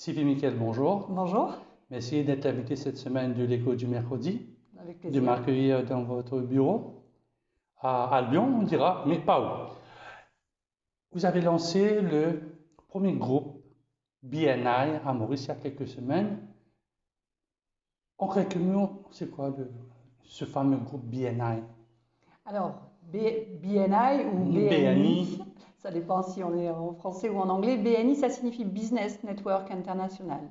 Sylvie Miquel, bonjour. Bonjour, Merci d'être invité cette semaine de l'Écho du mercredi, avec de plaisir. m'accueillir dans votre bureau à Lyon, on dira, mais pas où. Vous avez lancé le premier groupe BNI à Maurice il y a quelques semaines. En quelques mots, c'est quoi ce fameux groupe BNI? Alors, BNI ou BNI, BNI, ça dépend si on est en français ou en anglais. BNI, ça signifie Business Network International.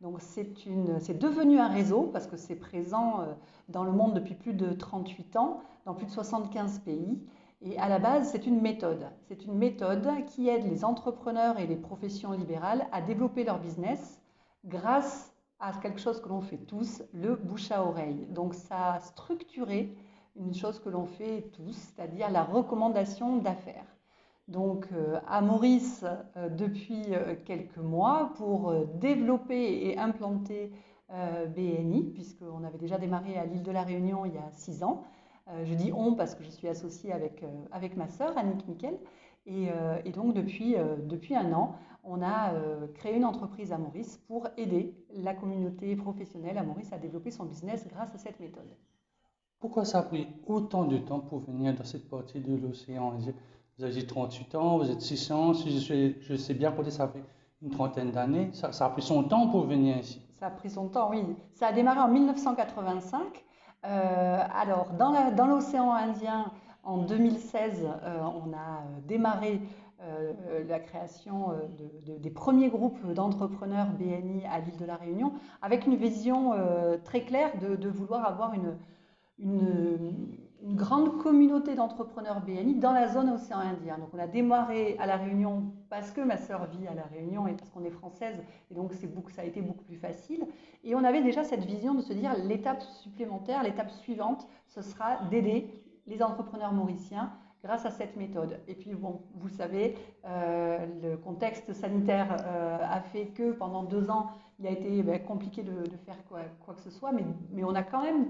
Donc c'est devenu un réseau parce que c'est présent dans le monde depuis plus de 38 ans, dans plus de 75 pays. Et à la base, c'est une méthode. C'est une méthode qui aide les entrepreneurs et les professions libérales à développer leur business grâce à quelque chose que l'on fait tous, le bouche à oreille. Donc ça a structuré une chose que l'on fait tous, c'est-à-dire la recommandation d'affaires. Donc à Maurice depuis quelques mois pour développer et implanter BNI, puisqu'on avait déjà démarré à l'île de la Réunion il y a 6 ans. Je dis on parce que je suis associée avec ma sœur Annick Miquel. Et donc depuis un an, on a créé une entreprise à Maurice pour aider la communauté professionnelle à Maurice à développer son business grâce à cette méthode. pourquoi ça a pris autant de temps pour venir dans cette partie de l'océan? Vous avez 38 ans, vous êtes 600, si je sais bien compter, ça fait une trentaine d'années. Ça a pris son temps pour venir ici. Ça a pris son temps, oui. Ça a démarré en 1985. Alors, dans l'océan Indien, en 2016, on a démarré la création des premiers groupes d'entrepreneurs BNI à l'île de la Réunion, avec une vision très claire de vouloir avoir une grande communauté d'entrepreneurs BNI dans la zone océan Indien. Donc on a démarré à La Réunion parce que ma sœur vit à La Réunion et parce qu'on est française, et donc ça a été beaucoup plus facile. Et on avait déjà cette vision de se dire l'étape supplémentaire, l'étape suivante, ce sera d'aider les entrepreneurs mauriciens grâce à cette méthode. Et puis bon, vous savez, le contexte sanitaire a fait que pendant 2 ans, il a été compliqué de faire quoi que ce soit, mais on a quand même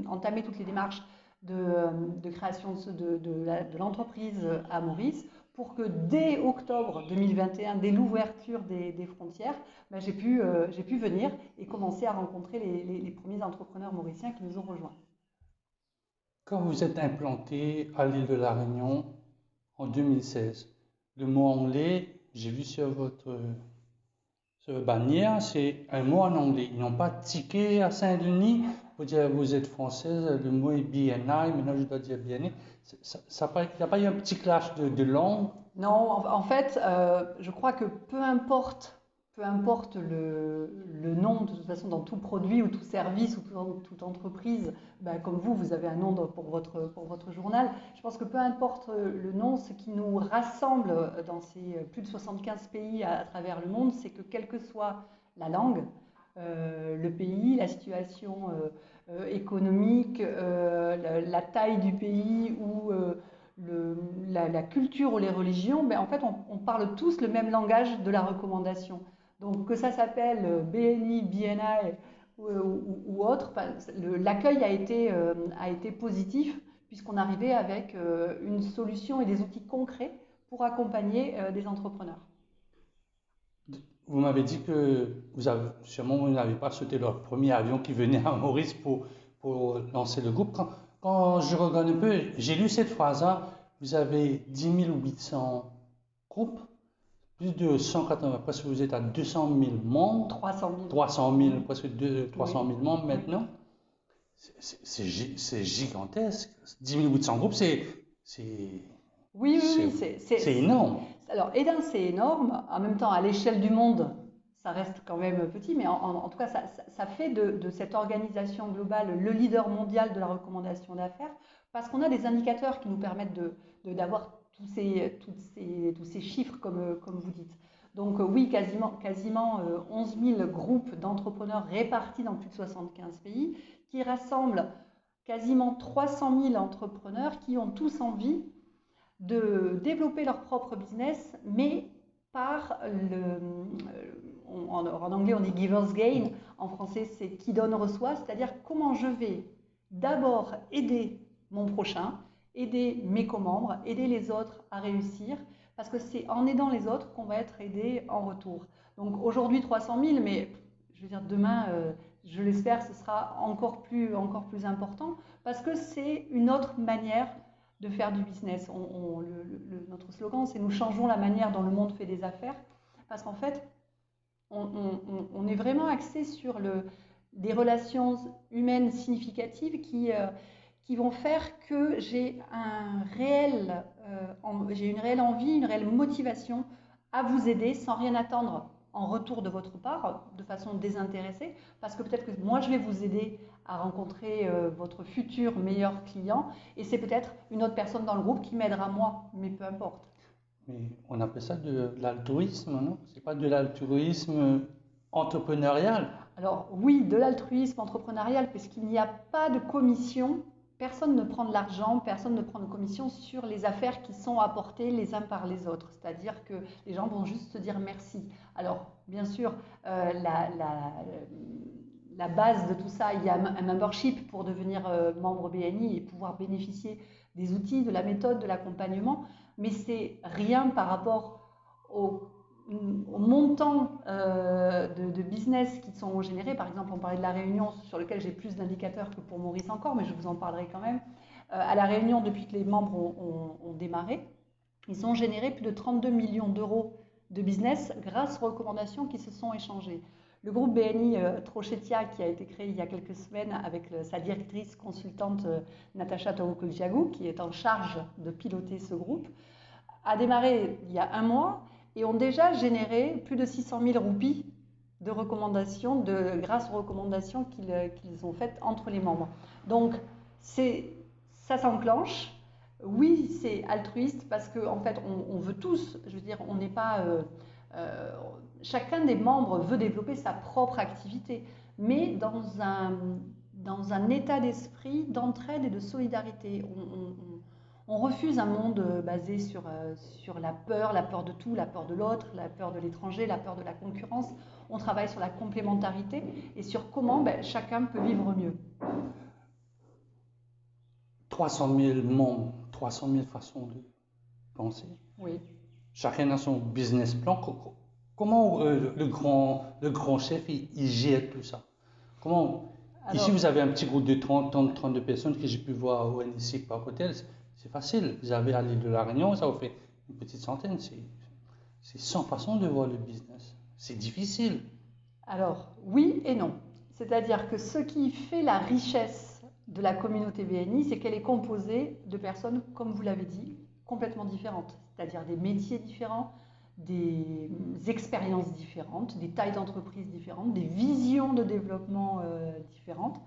entamé toutes les démarches de création de l'entreprise à Maurice pour que dès octobre 2021, dès l'ouverture des frontières, j'ai pu venir et commencer à rencontrer les premiers entrepreneurs mauriciens qui nous ont rejoints. Quand vous êtes implanté à l'île de la Réunion en 2016, le mot anglais, j'ai vu sur votre bannière, c'est un mot en anglais. Ils n'ont pas tiqué à Saint-Denis pour dire vous êtes française, le mot est BNI, maintenant je dois dire BNI. Il n'y a pas eu un petit clash de langue? Non, en fait, je crois que peu importe le nom, de toute façon, dans tout produit ou tout service ou toute entreprise, comme vous avez un nom pour votre journal. Je pense que peu importe le nom, ce qui nous rassemble dans ces plus de 75 pays à travers le monde, c'est que quelle que soit la langue, le pays, la situation économique, la taille du pays ou la culture ou les religions, en fait, on parle tous le même langage de la recommandation. Donc, que ça s'appelle BNI, BNI ou autre, l'accueil a été positif puisqu'on arrivait avec une solution et des outils concrets pour accompagner des entrepreneurs. Vous m'avez dit que sûrement vous n'avez pas sauté le premier avion qui venait à Maurice pour lancer le groupe. Quand je regarde un peu, j'ai lu cette phrase-là, vous avez 10 800 groupes, plus de 180, presque vous êtes à 200 000 membres, 300 000. 300 000, presque 300 000 Oui. membres maintenant. C'est gigantesque. 10 800 groupes, Oui, c'est énorme. alors, Edin, c'est énorme. En même temps, à l'échelle du monde, ça reste quand même petit, mais en tout cas, ça fait de cette organisation globale le leader mondial de la recommandation d'affaires, parce qu'on a des indicateurs qui nous permettent d'avoir tous ces chiffres, comme vous dites. Donc oui, quasiment 11 000 groupes d'entrepreneurs répartis dans plus de 75 pays, qui rassemblent quasiment 300 000 entrepreneurs qui ont tous envie de développer leur propre business, mais par en anglais on dit giver's gain, en français c'est qui donne reçoit, c'est-à-dire comment je vais d'abord aider mon prochain, aider mes co-membres, aider les autres à réussir, parce que c'est en aidant les autres qu'on va être aidé en retour. Donc aujourd'hui 300 000, mais je veux dire demain, je l'espère, ce sera encore plus important parce que c'est une autre manière de faire du business. Notre slogan, c'est nous changeons la manière dont le monde fait des affaires parce qu'en fait, on est vraiment axé sur des relations humaines significatives qui vont faire que j'ai une réelle envie, une réelle motivation à vous aider sans rien attendre en retour de votre part, de façon désintéressée, parce que peut-être que moi je vais vous aider à rencontrer votre futur meilleur client et c'est peut-être une autre personne dans le groupe qui m'aidera moi, mais peu importe. Mais on appelle ça de l'altruisme, non? C'est pas de l'altruisme entrepreneurial? Alors oui, de l'altruisme entrepreneurial, puisqu'il n'y a pas de commission, personne ne prend de l'argent, personne ne prend de commission sur les affaires qui sont apportées les uns par les autres. C'est-à-dire que les gens vont juste se dire merci. Alors bien sûr, la base de tout ça, il y a un membership pour devenir membre BNI et pouvoir bénéficier des outils, de la méthode, de l'accompagnement, mais c'est rien par rapport au montant de business qui sont générés. Par exemple, on parlait de la Réunion, sur lequel j'ai plus d'indicateurs que pour Maurice encore, mais je vous en parlerai quand même. À la Réunion, depuis que les membres ont démarré, ils ont généré plus de 32 millions d'euros de business grâce aux recommandations qui se sont échangées. Le groupe BNI Trochetia, qui a été créé il y a quelques semaines avec sa directrice consultante Natacha Tawokoljiagou, qui est en charge de piloter ce groupe, a démarré il y a un mois et ont déjà généré plus de 600 000 roupies de recommandations, grâce aux recommandations qu'ils ont faites entre les membres. Donc, ça s'enclenche. Oui, c'est altruiste parce qu'en fait, on veut tous, je veux dire, on n'est pas... chacun des membres veut développer sa propre activité, mais dans un état d'esprit d'entraide et de solidarité. On refuse un monde basé sur la peur de tout, la peur de l'autre, la peur de l'étranger, la peur de la concurrence. On travaille sur la complémentarité et sur comment chacun peut vivre mieux. 300 000 membres, 300 000 façons de penser. Oui. Chacun a son business plan. Comment le grand chef il gère tout ça? Comment? Alors, ici, vous avez un petit groupe de 32 personnes que j'ai pu voir au NIC par hôtel. C'est facile. Vous avez à l'île de la Réunion, ça vous fait une petite centaine. C'est 100 façons de voir le business. C'est difficile. Alors, oui et non. C'est-à-dire que ce qui fait la richesse de la communauté BNI, c'est qu'elle est composée de personnes, comme vous l'avez dit, complètement différentes. C'est-à-dire des métiers différents, des expériences différentes, des tailles d'entreprise différentes, des visions de développement différentes.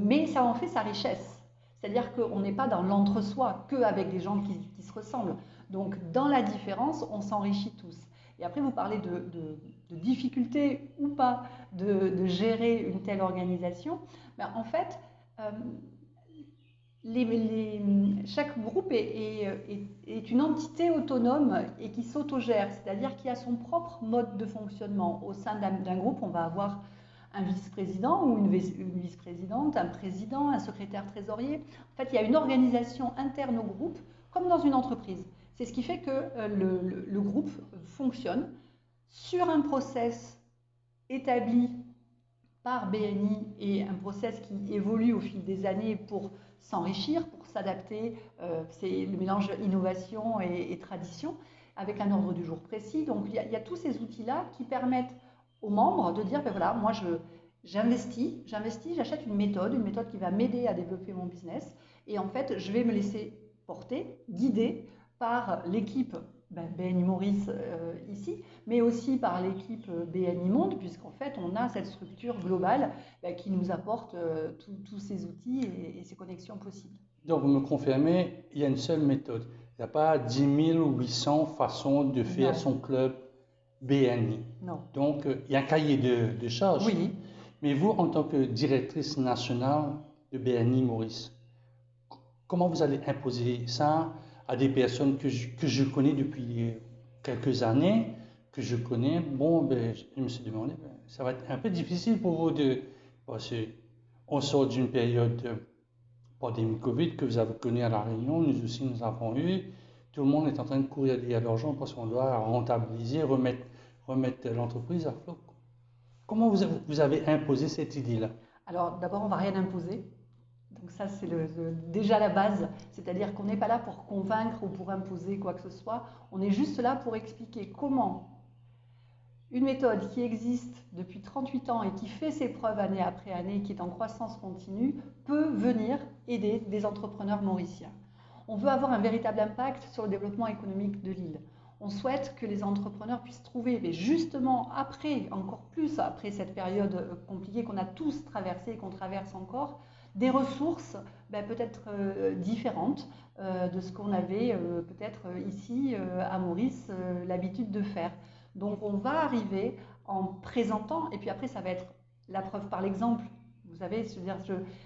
Mais ça en fait sa richesse. C'est-à-dire qu'on n'est pas dans l'entre-soi, qu'avec des gens qui se ressemblent. Donc, dans la différence, on s'enrichit tous. Et après, vous parlez de difficultés ou pas de gérer une telle organisation. Ben, en fait, chaque groupe est une entité autonome et qui s'autogère, c'est-à-dire qui a son propre mode de fonctionnement. Au sein d'un groupe, on va avoir un vice-président ou une vice-présidente, un président, un secrétaire trésorier. En fait, il y a une organisation interne au groupe, comme dans une entreprise. C'est ce qui fait que le groupe fonctionne sur un process établi par BNI et un process qui évolue au fil des années pour s'enrichir, pour s'adapter. C'est le mélange innovation et tradition, avec un ordre du jour précis. Donc il y a tous ces outils-là qui permettent aux membres de dire, ben voilà, moi j'investis, j'achète une méthode qui va m'aider à développer mon business. Et en fait, je vais me laisser porter, guider par l'équipe BNI Maurice ici, mais aussi par l'équipe BNI Monde, puisqu'en fait, on a cette structure globale qui nous apporte tous ces outils et ces connexions possibles. Donc, vous me confirmez, il y a une seule méthode. Il n'y a pas 10 800 façons de faire son club BNI. Non. Donc, il y a un cahier de charges. Oui. Mais vous, en tant que directrice nationale de BNI Maurice, comment vous allez imposer ça à des personnes que je connais depuis quelques années, que je connais? Bon, je me suis demandé, ça va être un peu difficile pour vous parce qu'on sort d'une période de pandémie Covid que vous avez connue à La Réunion, nous aussi nous avons eu. Tout le monde est en train de courir derrière l'argent parce qu'on doit rentabiliser, remettre l'entreprise à flot. Comment vous avez imposé cette idée-là? Alors d'abord, on ne va rien imposer. Donc ça, c'est déjà la base. C'est-à-dire qu'on n'est pas là pour convaincre ou pour imposer quoi que ce soit. On est juste là pour expliquer comment une méthode qui existe depuis 38 ans et qui fait ses preuves année après année, qui est en croissance continue, peut venir aider des entrepreneurs mauriciens. On veut avoir un véritable impact sur le développement économique de l'île. On souhaite que les entrepreneurs puissent trouver, mais justement après, encore plus après cette période compliquée qu'on a tous traversée et qu'on traverse encore, des ressources peut-être différentes de ce qu'on avait peut-être ici à Maurice l'habitude de faire. Donc on va arriver en présentant, et puis après ça va être la preuve par l'exemple. Vous savez,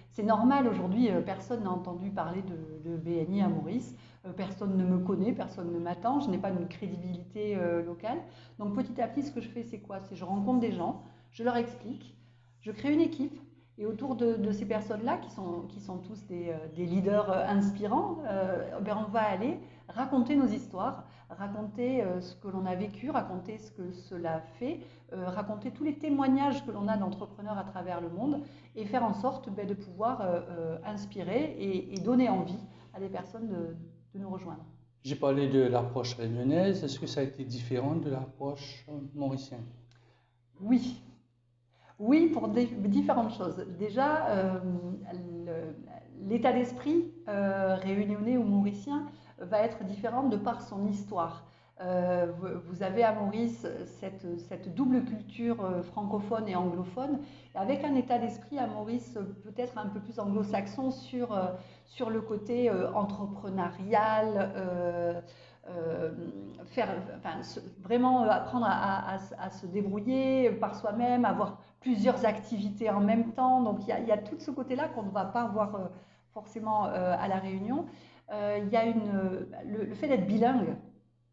c'est normal aujourd'hui, personne n'a entendu parler de BNI à Maurice, personne ne me connaît, personne ne m'attend, je n'ai pas une crédibilité locale. Donc petit à petit, ce que je fais, c'est quoi? C'est je rencontre des gens, je leur explique, je crée une équipe, et autour de ces personnes-là, qui sont tous des leaders inspirants, on va aller raconter nos histoires, raconter ce que l'on a vécu, raconter ce que cela fait, raconter tous les témoignages que l'on a d'entrepreneurs à travers le monde et faire en sorte de pouvoir inspirer et donner envie à des personnes de nous rejoindre. J'ai parlé de l'approche réunionnaise. Est-ce que ça a été différent de l'approche mauricienne? Oui. Oui, pour différentes choses. Déjà, l'état d'esprit réunionnais ou mauricien va être différent de par son histoire. Vous avez à Maurice cette double culture francophone et anglophone, avec un état d'esprit à Maurice peut-être un peu plus anglo-saxon sur le côté entrepreneurial, vraiment apprendre à se débrouiller par soi-même, avoir plusieurs activités en même temps. Donc il y a tout ce côté-là qu'on ne va pas voir forcément à La Réunion. Il y a le fait d'être bilingue,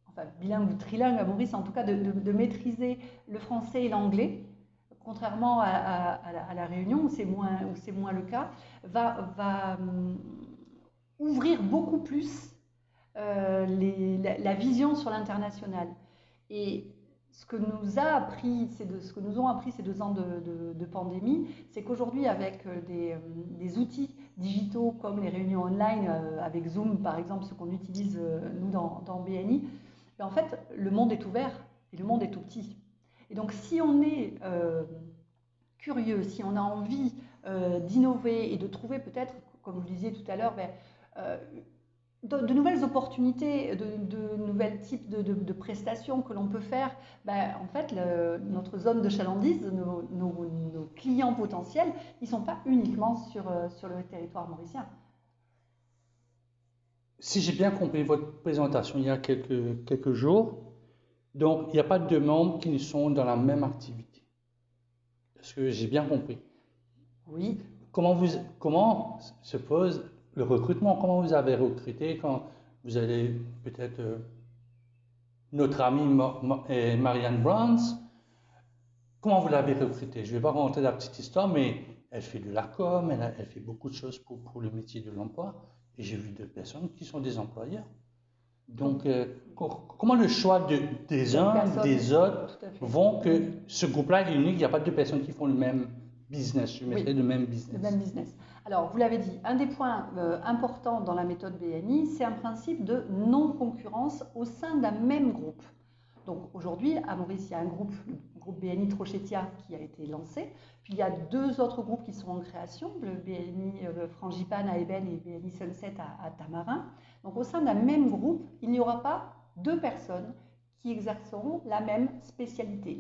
enfin bilingue ou trilingue à Maurice, en tout cas de maîtriser le français et l'anglais, contrairement à La Réunion où c'est moins le cas, va ouvrir beaucoup plus la vision sur l'international. Et ce que nous ont appris ces 2 ans de pandémie, c'est qu'aujourd'hui, avec des outils digitaux comme les réunions online, avec Zoom par exemple, ce qu'on utilise nous dans BNI, en fait, le monde est ouvert et le monde est tout petit. Et donc, si on est curieux, si on a envie d'innover et de trouver peut-être, comme vous le disiez tout à l'heure, de nouvelles opportunités, de nouveaux types de prestations que l'on peut faire, en fait, notre zone de chalandise, nos clients potentiels, ils ne sont pas uniquement sur le territoire mauricien. Si j'ai bien compris votre présentation il y a quelques jours, donc il n'y a pas de membres qui sont dans la même activité. Est-ce que j'ai bien compris? Oui. Comment se pose le recrutement? Comment vous avez recruté quand vous allez peut-être notre amie Marianne Browns? Comment vous l'avez recrutée? Je ne vais pas rentrer dans la petite histoire, mais elle fait de la com, elle fait beaucoup de choses pour le métier de l'emploi. Et j'ai vu 2 personnes qui sont des employeurs. Donc, comment le choix des uns, des autres, vont que ce groupe-là est unique, il n'y a pas 2 personnes qui font le même business, je mettrais le même business. Le même business. Alors, vous l'avez dit, un des points importants dans la méthode BNI, c'est un principe de non-concurrence au sein d'un même groupe. Donc aujourd'hui, à Maurice, il y a un groupe, le groupe BNI Trochetia, qui a été lancé. Puis il y a 2 autres groupes qui sont en création, le BNI Frangipane à Eben et le BNI Sunset à Tamarin. Donc au sein d'un même groupe, il n'y aura pas 2 personnes qui exerceront la même spécialité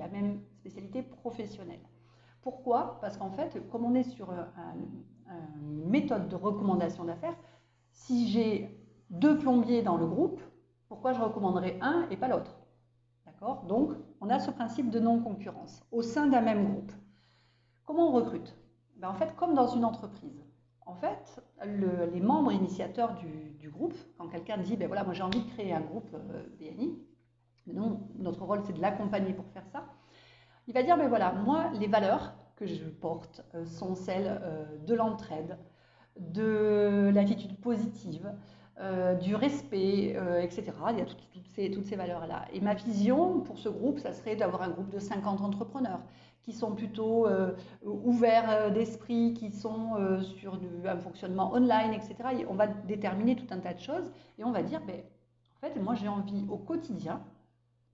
professionnelle. Pourquoi? Parce qu'en fait, comme on est sur une méthode de recommandation d'affaires, si j'ai 2 plombiers dans le groupe, pourquoi je recommanderais un et pas l'autre? D'accord? Donc, on a ce principe de non-concurrence au sein d'un même groupe. Comment on recrute? En fait, comme dans une entreprise, en fait, les membres initiateurs du groupe, quand quelqu'un dit, voilà, moi j'ai envie de créer un groupe BNI, notre rôle c'est de l'accompagner pour faire ça, il va dire, voilà, moi les valeurs que je porte sont celles de l'entraide, de l'attitude positive, du respect, etc. Il y a toutes ces valeurs-là. Et ma vision pour ce groupe, ça serait d'avoir un groupe de 50 entrepreneurs qui sont plutôt ouverts d'esprit, qui sont sur un fonctionnement online, etc. Et on va déterminer tout un tas de choses et on va dire, ben, en fait, moi j'ai envie au quotidien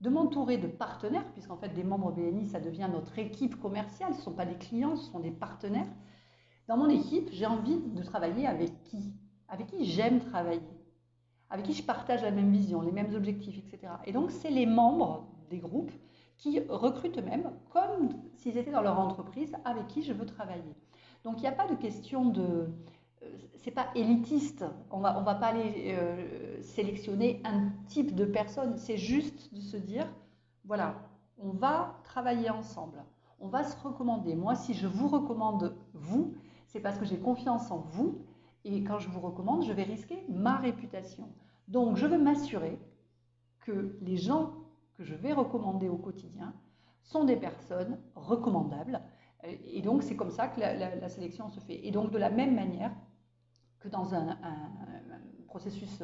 de m'entourer de partenaires, puisqu'en fait des membres BNI, ça devient notre équipe commerciale, ce ne sont pas des clients, ce sont des partenaires. Dans mon équipe, j'ai envie de travailler avec qui j'aime travailler, avec qui je partage la même vision, les mêmes objectifs, etc. Et donc, c'est les membres des groupes qui recrutent eux-mêmes, comme s'ils étaient dans leur entreprise, avec qui je veux travailler. Donc, il n'y a pas de question de... c'est pas élitiste, on va pas aller sélectionner un type de personne, c'est juste de se dire, voilà, on va travailler ensemble, on va se recommander. Moi, si je vous recommande vous, c'est parce que j'ai confiance en vous, et quand je vous recommande, je vais risquer ma réputation. Donc, je veux m'assurer que les gens que je vais recommander au quotidien sont des personnes recommandables. Et donc, c'est comme ça que la sélection se fait. Et donc, de la même manière que dans un processus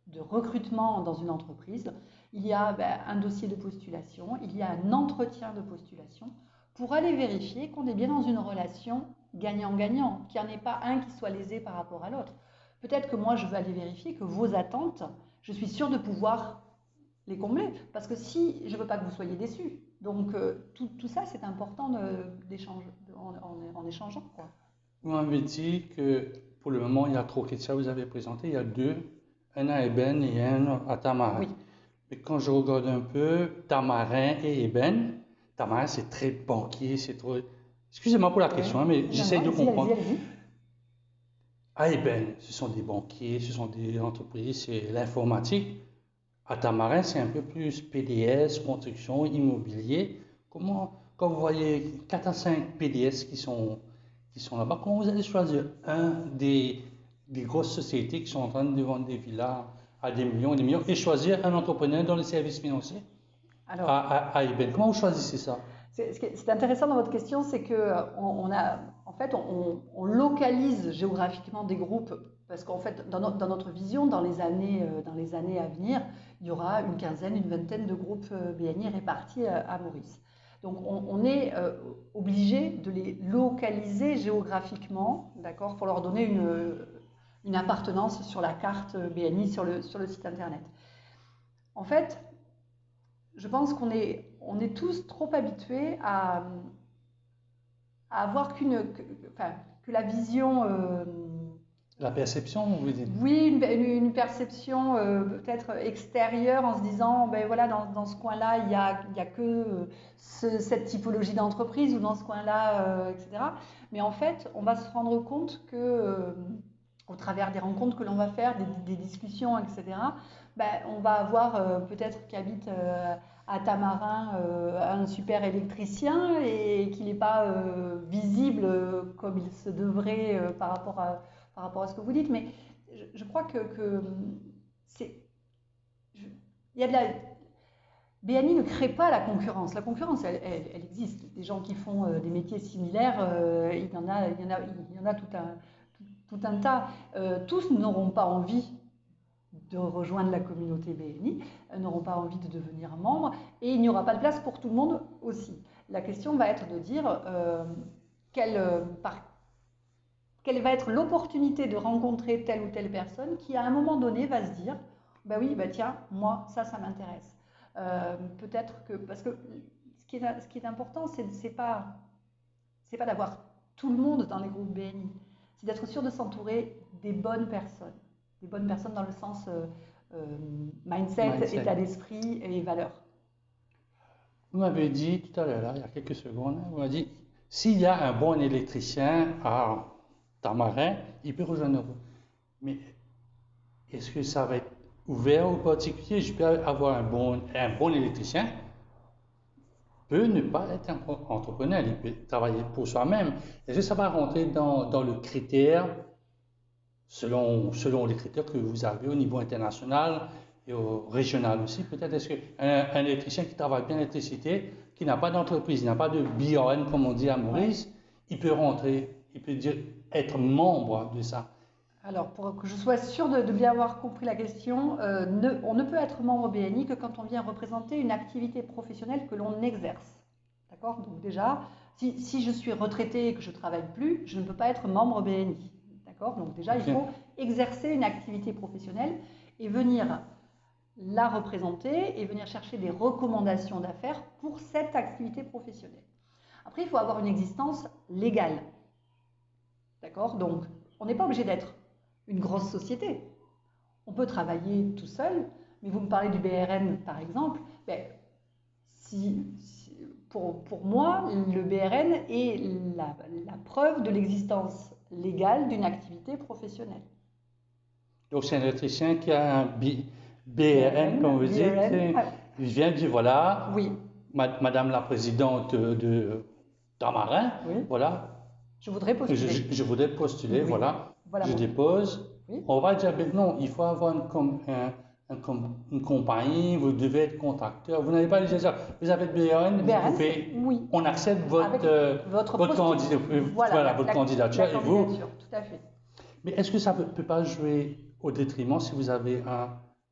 de recrutement dans une entreprise, il y a un dossier de postulation, il y a un entretien de postulation pour aller vérifier qu'on est bien dans une relation gagnant-gagnant, qu'il n'y en ait pas un qui soit lésé par rapport à l'autre. Peut-être que moi, je veux aller vérifier que vos attentes, je suis sûre de pouvoir les combler, parce que si je ne veux pas que vous soyez déçus. Donc, tout ça, c'est important d'échanger, en échangeant, quoi. Vous m'avez dit que pour le moment, il y a 3 critères que vous avez présentés. Il y a 2, un à Eben et un à Tamarin. Oui. Mais quand je regarde un peu Tamarin et Eben, Tamarin, c'est très banquier, c'est trop... Excusez-moi pour la question, hein, mais j'essaie de comprendre. Allez-y. À Eben, ce sont des banquiers, ce sont des entreprises, c'est l'informatique. À Tamarin, c'est un peu plus PDS, construction, immobilier. Comment, quand vous voyez 4 à 5 PDS qui sont là-bas, comment vous allez choisir un des grosses sociétés qui sont en train de vendre des villas à des millions et choisir un entrepreneur dans les services financiers à Eben? Comment vous choisissez ça? C'est intéressant dans votre question, c'est que on localise géographiquement des groupes parce qu'en fait, dans notre vision, dans les années à venir, il y aura une quinzaine, une vingtaine de groupes BNI répartis à Maurice. Donc, on est obligé de les localiser géographiquement, d'accord, pour leur donner une appartenance sur la carte BNI, sur le site internet. En fait, je pense qu'on est tous trop habitués à avoir que la vision... la perception, vous dites? Oui, une perception peut-être extérieure en se disant, ben voilà, dans ce coin-là, il y a que cette typologie d'entreprise ou dans ce coin-là, etc. Mais en fait, on va se rendre compte que, au travers des rencontres que l'on va faire, des discussions, etc., ben, on va avoir peut-être qu'habite à Tamarin un super électricien et qu'il n'est pas visible comme il se devrait par rapport à ce que vous dites, mais je crois que c'est... Il y a de la... BNI ne crée pas la concurrence. La concurrence, elle existe. Des gens qui font des métiers similaires, il y en a tout un tas. Tous n'auront pas envie de rejoindre la communauté BNI, n'auront pas envie de devenir membres, et il n'y aura pas de place pour tout le monde aussi. La question va être de dire quelle va être l'opportunité de rencontrer telle ou telle personne qui, à un moment donné, va se dire « bah oui, bah tiens, moi, ça m'intéresse ». Peut-être que... Parce que ce qui est important, c'est pas d'avoir tout le monde dans les groupes BNI, c'est d'être sûr de s'entourer des bonnes personnes. Des bonnes personnes dans le sens mindset, état d'esprit et valeurs. Vous m'avez dit tout à l'heure, il y a quelques secondes, vous m'avez dit, s'il y a un bon électricien à Tamarin, il peut rejoindre vous. Mais est-ce que ça va être ouvert aux particuliers? Je peux avoir un bon électricien, peut ne pas être un entrepreneur, il peut travailler pour soi-même. Est-ce que ça va rentrer dans le critère, selon les critères que vous avez au niveau international et au régional aussi? Peut-être est-ce qu'un électricien qui travaille bien l'électricité, qui n'a pas d'entreprise, il n'a pas de BON comme on dit à Maurice, il peut rentrer, il peut dire être membre de ça. Alors, pour que je sois sûre de bien avoir compris la question, on ne peut être membre BNI que quand on vient représenter une activité professionnelle que l'on exerce. D'accord? Donc déjà, si je suis retraitée et que je ne travaille plus, je ne peux pas être membre BNI. D'accord? Donc déjà, il faut exercer une activité professionnelle et venir la représenter et venir chercher des recommandations d'affaires pour cette activité professionnelle. Après, il faut avoir une existence légale. D'accord? Donc, on n'est pas obligé d'être une grosse société. On peut travailler tout seul, mais vous me parlez du BRN par exemple. Ben, pour moi, le BRN est la preuve de l'existence légale d'une activité professionnelle. Donc, c'est un électricien qui a un BRN, comme vous dites. Il vient dire voilà, oui. Madame la présidente d'Amarin, oui. Voilà. Je voudrais postuler. Je voudrais postuler, oui. Voilà. Je dépose. Oui. On va dire, non, il faut avoir une compagnie, vous devez être contracteur. Vous n'avez pas les déjà. Vous avez le BRN, vous pouvez. Oui. On accepte votre candidature et vous. Tout à fait. Mais est-ce que ça ne peut pas jouer au détriment si vous avez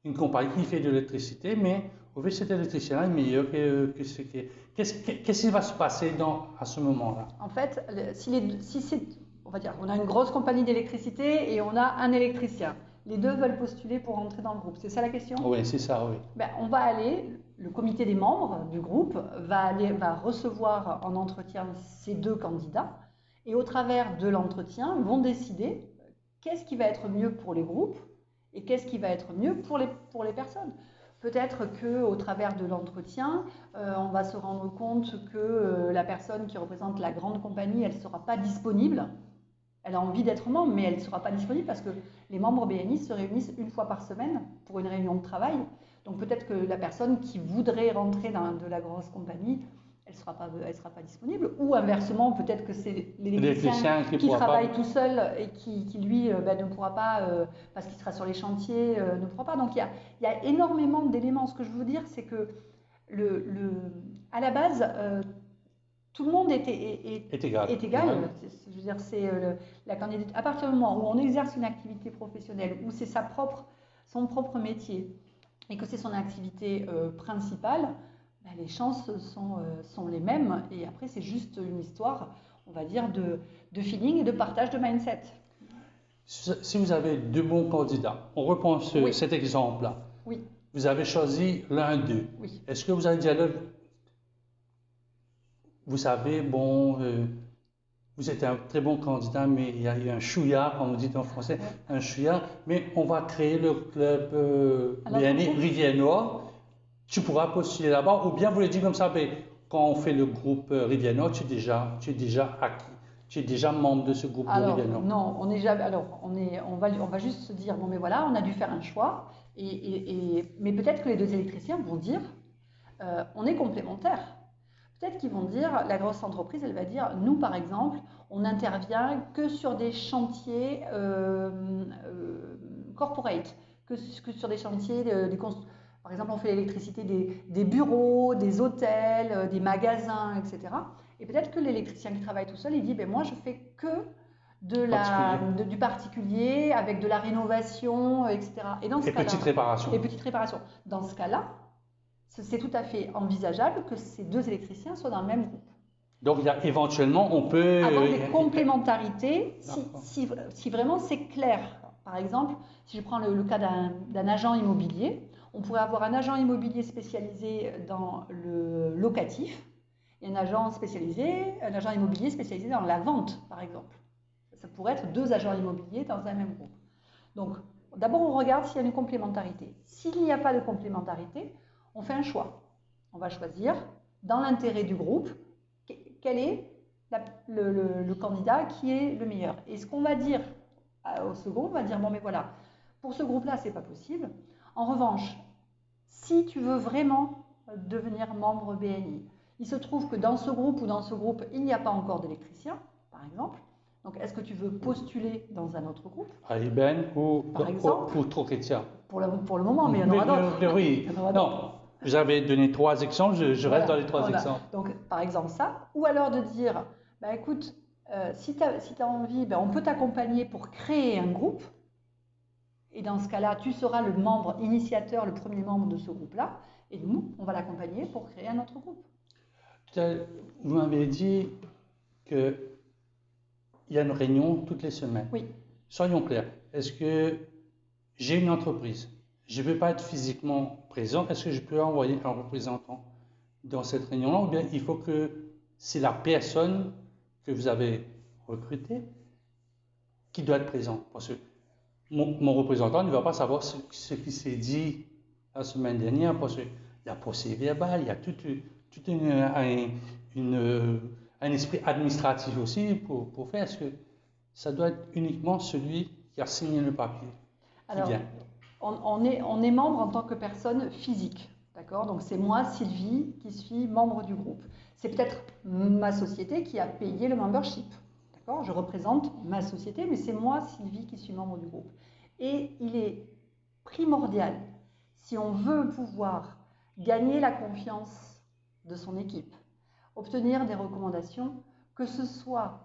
une compagnie qui fait de l'électricité, mais au fait, cet électricien-là est meilleur que ce qui est. Qu'est-ce qui va se passer à ce moment-là? En fait, on va dire, on a une grosse compagnie d'électricité et on a un électricien. Les deux veulent postuler pour entrer dans le groupe. C'est ça la question? Oui, c'est ça, oui. On va aller, le comité des membres du groupe va recevoir en entretien ces deux candidats et au travers de l'entretien vont décider qu'est-ce qui va être mieux pour les groupes et qu'est-ce qui va être mieux pour les personnes. Peut-être qu'au travers de l'entretien, on va se rendre compte que la personne qui représente la grande compagnie, elle ne sera pas disponible. Elle a envie d'être membre, mais elle ne sera pas disponible parce que les membres BNI se réunissent une fois par semaine pour une réunion de travail. Donc peut-être que la personne qui voudrait rentrer de la grosse compagnie, elle sera pas disponible. Ou inversement, peut-être que c'est l'électricien qui travaille tout seul et qui lui ne pourra pas, parce qu'il sera sur les chantiers, ne pourra pas. Donc il y a énormément d'éléments. Ce que je veux dire, c'est que à la base, tout le monde est égal. Je veux dire, c'est la candidature. À partir du moment où on exerce une activité professionnelle, où c'est son propre métier et que c'est son activité principale, les chances sont les mêmes. Et après, c'est juste une histoire, on va dire, de feeling et de partage de mindset. Si vous avez deux bons candidats, on reprend cet exemple-là. Oui. Vous avez choisi l'un d'eux. Oui. Est-ce que vous allez dire vous savez, vous êtes un très bon candidat, mais il y a un chouïa, comme on dit en français, un chouïa, mais on va créer le club BNI Rivière-Nord. Tu pourras postuler là-bas, ou bien vous le dites comme ça, quand on fait le groupe Rivière-Nord, tu es déjà acquis. Tu es déjà membre de ce groupe de Rivière-Nord. Non, on n'est jamais. Alors, on va juste se dire, bon, mais voilà, on a dû faire un choix, mais peut-être que les deux électriciens vont dire, on est complémentaires. Peut-être qu'ils vont dire, la grosse entreprise, elle va dire, nous par exemple, on n'intervient que sur des chantiers corporate, que sur des chantiers, par exemple, on fait l'électricité des bureaux, des hôtels, des magasins, etc. Et peut-être que l'électricien qui travaille tout seul, il dit, moi je fais que du particulier, avec de la rénovation, etc. Et petites réparations. Et petites réparations. Dans ce cas-là, c'est tout à fait envisageable que ces deux électriciens soient dans le même groupe. Donc, éventuellement, on peut avoir des complémentarités si vraiment c'est clair. Par exemple, si je prends le cas d'un agent immobilier, on pourrait avoir un agent immobilier spécialisé dans le locatif et un agent immobilier spécialisé dans la vente, par exemple. Ça pourrait être deux agents immobiliers dans un même groupe. Donc, d'abord, on regarde s'il y a une complémentarité. S'il n'y a pas de complémentarité, on fait un choix. On va choisir, dans l'intérêt du groupe, quel est le candidat qui est le meilleur. Et ce qu'on va dire au second, on va dire, mais voilà, pour ce groupe-là, c'est pas possible. En revanche, si tu veux vraiment devenir membre BNI, il se trouve que dans ce groupe ou dans ce groupe, il n'y a pas encore d'électricien, par exemple. Donc, est-ce que tu veux postuler dans un autre groupe? À Iben ou par exemple, pour Troquetia? Pour le moment, mais il y en aura d'autres. Oui, non. Vous avez donné 3 exemples, je reste dans les 3 exemples. Donc, par exemple, ça. Ou alors de dire, écoute, si tu as envie, on peut t'accompagner pour créer un groupe. Et dans ce cas-là, tu seras le membre initiateur, le premier membre de ce groupe-là. Et nous, on va l'accompagner pour créer un autre groupe. Vous m'avez dit qu'il y a une réunion toutes les semaines. Oui. Soyons clairs. Est-ce que j'ai une entreprise, je ne peux pas être physiquement présent, est-ce que je peux envoyer un représentant dans cette réunion-là, ou bien il faut que c'est la personne que vous avez recrutée qui doit être présente? Parce que mon représentant ne va pas savoir ce qui s'est dit la semaine dernière, parce qu'il y a procès-verbal, il y a tout un esprit administratif aussi pour faire. Est-ce que ça doit être uniquement celui qui a signé le papier qui vient? On est membre en tant que personne physique, d'accord? Donc c'est moi, Sylvie, qui suis membre du groupe. C'est peut-être ma société qui a payé le membership, d'accord? Je représente ma société, mais c'est moi, Sylvie, qui suis membre du groupe. Et il est primordial, si on veut pouvoir gagner la confiance de son équipe, obtenir des recommandations, que ce soit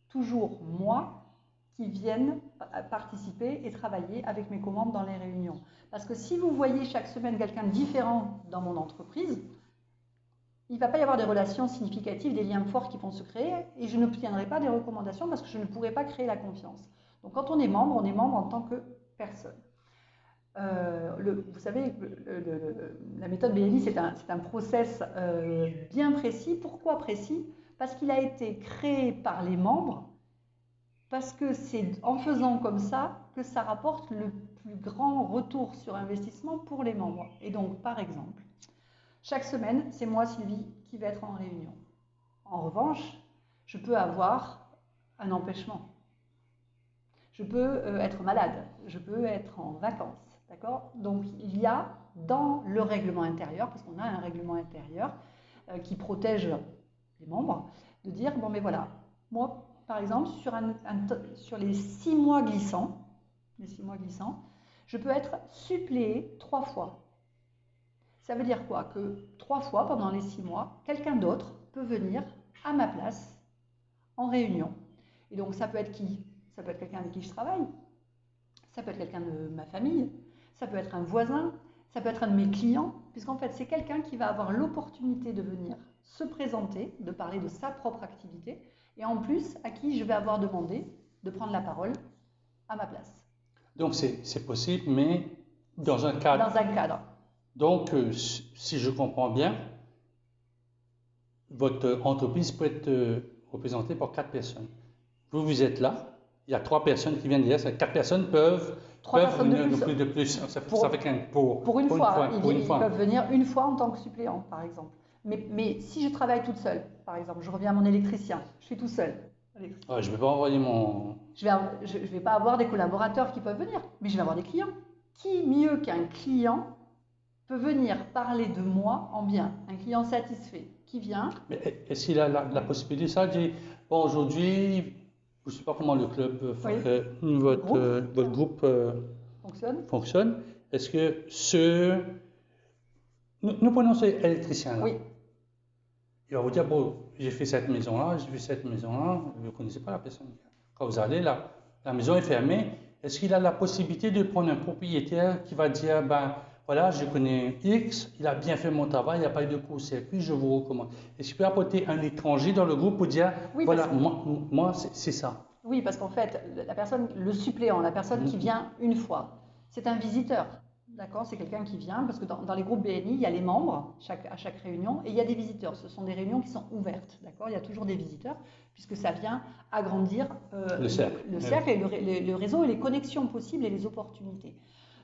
toujours moi qui viennent participer et travailler avec mes co-membres dans les réunions. Parce que si vous voyez chaque semaine quelqu'un de différent dans mon entreprise, il ne va pas y avoir des relations significatives, des liens forts qui vont se créer et je n'obtiendrai pas des recommandations parce que je ne pourrai pas créer la confiance. Donc quand on est membre en tant que personne. Vous savez, la méthode BNI, c'est un process bien précis. Pourquoi précis? Parce qu'il a été créé par les membres, parce que c'est en faisant comme ça que ça rapporte le plus grand retour sur investissement pour les membres. Et donc, par exemple, chaque semaine, c'est moi, Sylvie, qui vais être en réunion. En revanche, je peux avoir un empêchement. Je peux être malade, je peux être en vacances, d'accord? Donc, il y a dans le règlement intérieur, parce qu'on a un règlement intérieur qui protège les membres, de dire, bon, mais voilà, moi, par exemple, sur les 6 mois glissants, je peux être suppléée 3 fois. Ça veut dire quoi? Que 3 fois pendant les 6 mois, quelqu'un d'autre peut venir à ma place en réunion. Et donc ça peut être qui? Ça peut être quelqu'un avec qui je travaille, ça peut être quelqu'un de ma famille, ça peut être un voisin, ça peut être un de mes clients, puisqu'en fait c'est quelqu'un qui va avoir l'opportunité de venir se présenter, de parler de sa propre activité, et en plus à qui je vais avoir demandé de prendre la parole à ma place. Donc c'est possible, mais dans un cadre. Dans un cadre. Donc, si je comprends bien, votre entreprise peut être représentée par 4 personnes. Vous êtes là, il y a 3 personnes qui viennent dire, 4 personnes peuvent venir de plus. Ça fait qu'un pour une fois. Ils peuvent venir une fois en tant que suppléant, par exemple. Mais si je travaille toute seule, par exemple, je reviens à mon électricien, je suis tout seul. Ouais, je ne vais pas envoyer mon... Je ne vais pas avoir des collaborateurs qui peuvent venir, mais je vais avoir des clients. Qui mieux qu'un client peut venir parler de moi en bien? Un client satisfait qui vient. Mais est-ce qu'il a la possibilité de ça? Dit, bon, aujourd'hui, je ne sais pas comment le club, votre groupe fonctionne. Est-ce que nous prenons cet électricien-là. Oui. Il va vous dire, bon, j'ai fait cette maison-là, vous ne connaissez pas la personne. Quand vous allez là, la maison est fermée. Est-ce qu'il a la possibilité de prendre un propriétaire qui va dire, ben voilà, je connais X, il a bien fait mon travail, il n'y a pas eu de court-circuit, je vous recommande. Est-ce qu'il peut apporter un étranger dans le groupe pour dire, oui, voilà, moi c'est ça? Oui, parce qu'en fait, la personne, le suppléant, la personne qui vient une fois, c'est un visiteur. D'accord, c'est quelqu'un qui vient, parce que dans les groupes BNI, il y a les membres à chaque réunion et il y a des visiteurs. Ce sont des réunions qui sont ouvertes, d'accord? Il y a toujours des visiteurs, puisque ça vient agrandir le cercle et le réseau et les connexions possibles et les opportunités.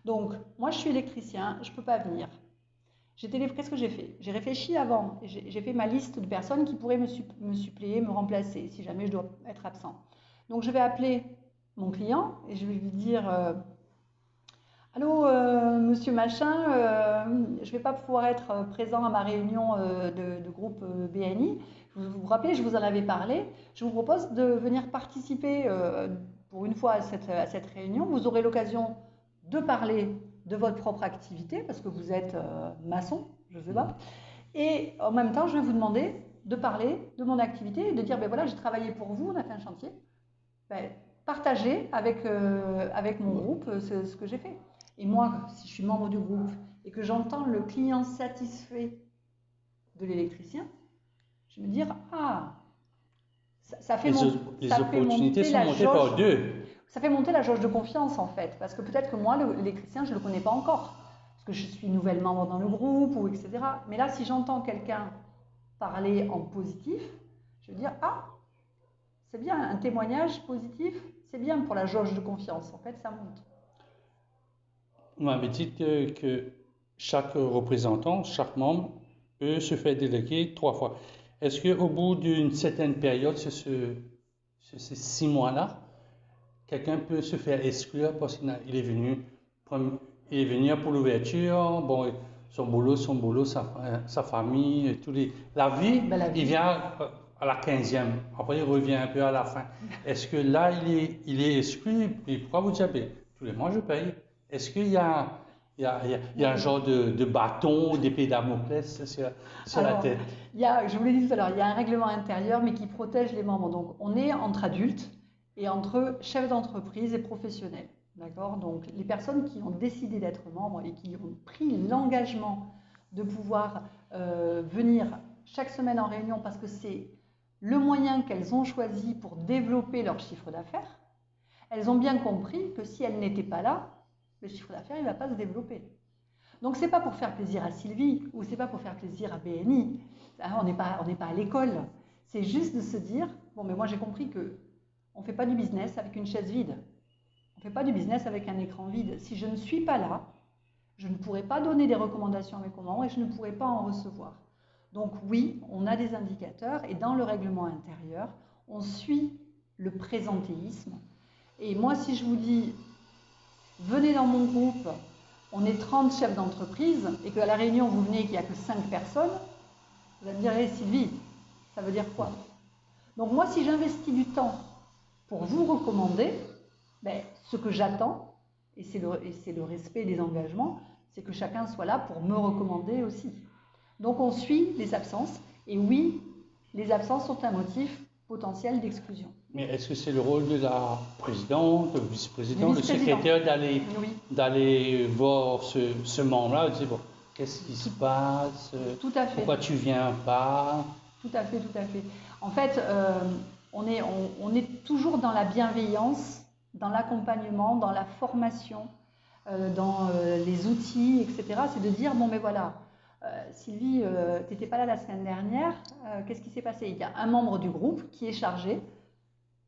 Donc, moi, je suis électricien, je ne peux pas venir. Qu'est-ce que j'ai fait? J'ai réfléchi avant, j'ai fait ma liste de personnes qui pourraient me suppléer, me remplacer, si jamais je dois être absent. Donc, je vais appeler mon client et je vais lui dire... Allô, monsieur machin, je ne vais pas pouvoir être présent à ma réunion de groupe BNI. Vous vous rappelez, je vous en avais parlé. Je vous propose de venir participer pour une fois à cette réunion. Vous aurez l'occasion de parler de votre propre activité parce que vous êtes maçon, je ne sais pas. Et en même temps, je vais vous demander de parler de mon activité et de dire, ben voilà, j'ai travaillé pour vous, on a fait un chantier. Ben, partager avec mon groupe ce que j'ai fait. Et moi, si je suis membre du groupe et que j'entends le client satisfait de l'électricien, je me dire, ah, ça fait Les opportunités sont montées par deux. Ça fait monter la jauge de confiance en fait, parce que peut-être que moi, l'électricien, je ne le connais pas encore, parce que je suis nouvelle membre dans le groupe, ou etc. Mais là, si j'entends quelqu'un parler en positif, je veux dire, ah, c'est bien, un témoignage positif, c'est bien pour la jauge de confiance, en fait, ça monte. Vous m'avez dit que chaque représentant, chaque membre peut se faire déléguer 3 fois. Est-ce qu'au bout d'une certaine période, ces 6 mois-là, quelqu'un peut se faire exclure parce qu'il est venu pour l'ouverture, bon, son boulot, sa famille, la vie, il vient à la 15e, après il revient un peu à la fin. Est-ce que là, il est exclu? Et pourquoi vous dites, tous les mois je paye? Est-ce qu'il y a un genre de bâton, d'épée Damoclès sur la tête? Je vous l'ai dit tout à l'heure, il y a un règlement intérieur, mais qui protège les membres. Donc, on est entre adultes et entre chefs d'entreprise et professionnels. D'accord? Donc, les personnes qui ont décidé d'être membres et qui ont pris l'engagement de pouvoir venir chaque semaine en réunion parce que c'est le moyen qu'elles ont choisi pour développer leur chiffre d'affaires, elles ont bien compris que si elles n'étaient pas là, le chiffre d'affaires, il ne va pas se développer. Donc, ce n'est pas pour faire plaisir à Sylvie ou ce n'est pas pour faire plaisir à BNI. On n'est pas à l'école. C'est juste de se dire, bon, mais moi j'ai compris que on ne fait pas du business avec une chaise vide. On ne fait pas du business avec un écran vide. Si je ne suis pas là, je ne pourrai pas donner des recommandations à mes membres et je ne pourrai pas en recevoir. Donc oui, on a des indicateurs et dans le règlement intérieur, on suit le présentéisme. Et moi, si je vous dis, venez dans mon groupe, on est 30 chefs d'entreprise et qu'à la réunion, vous venez et qu'il n'y a que 5 personnes, vous allez me dire, hey, Sylvie, ça veut dire quoi? Donc moi, si j'investis du temps pour vous recommander, ce que j'attends, et c'est le respect des engagements, c'est que chacun soit là pour me recommander aussi. Donc on suit les absences, et oui, les absences sont un motif potentiel d'exclusion. Mais est-ce que c'est le rôle de la présidente, le vice-président, le secrétaire d'aller voir ce membre-là et dire, bon, qu'est-ce qui se passe? Tout à fait. Pourquoi tu viens pas? Tout à fait, tout à fait. En fait, on est toujours dans la bienveillance, dans l'accompagnement, dans la formation, dans les outils, etc. C'est de dire, bon, mais voilà, Sylvie, tu n'étais pas là la semaine dernière, qu'est-ce qui s'est passé? Il y a un membre du groupe qui est chargé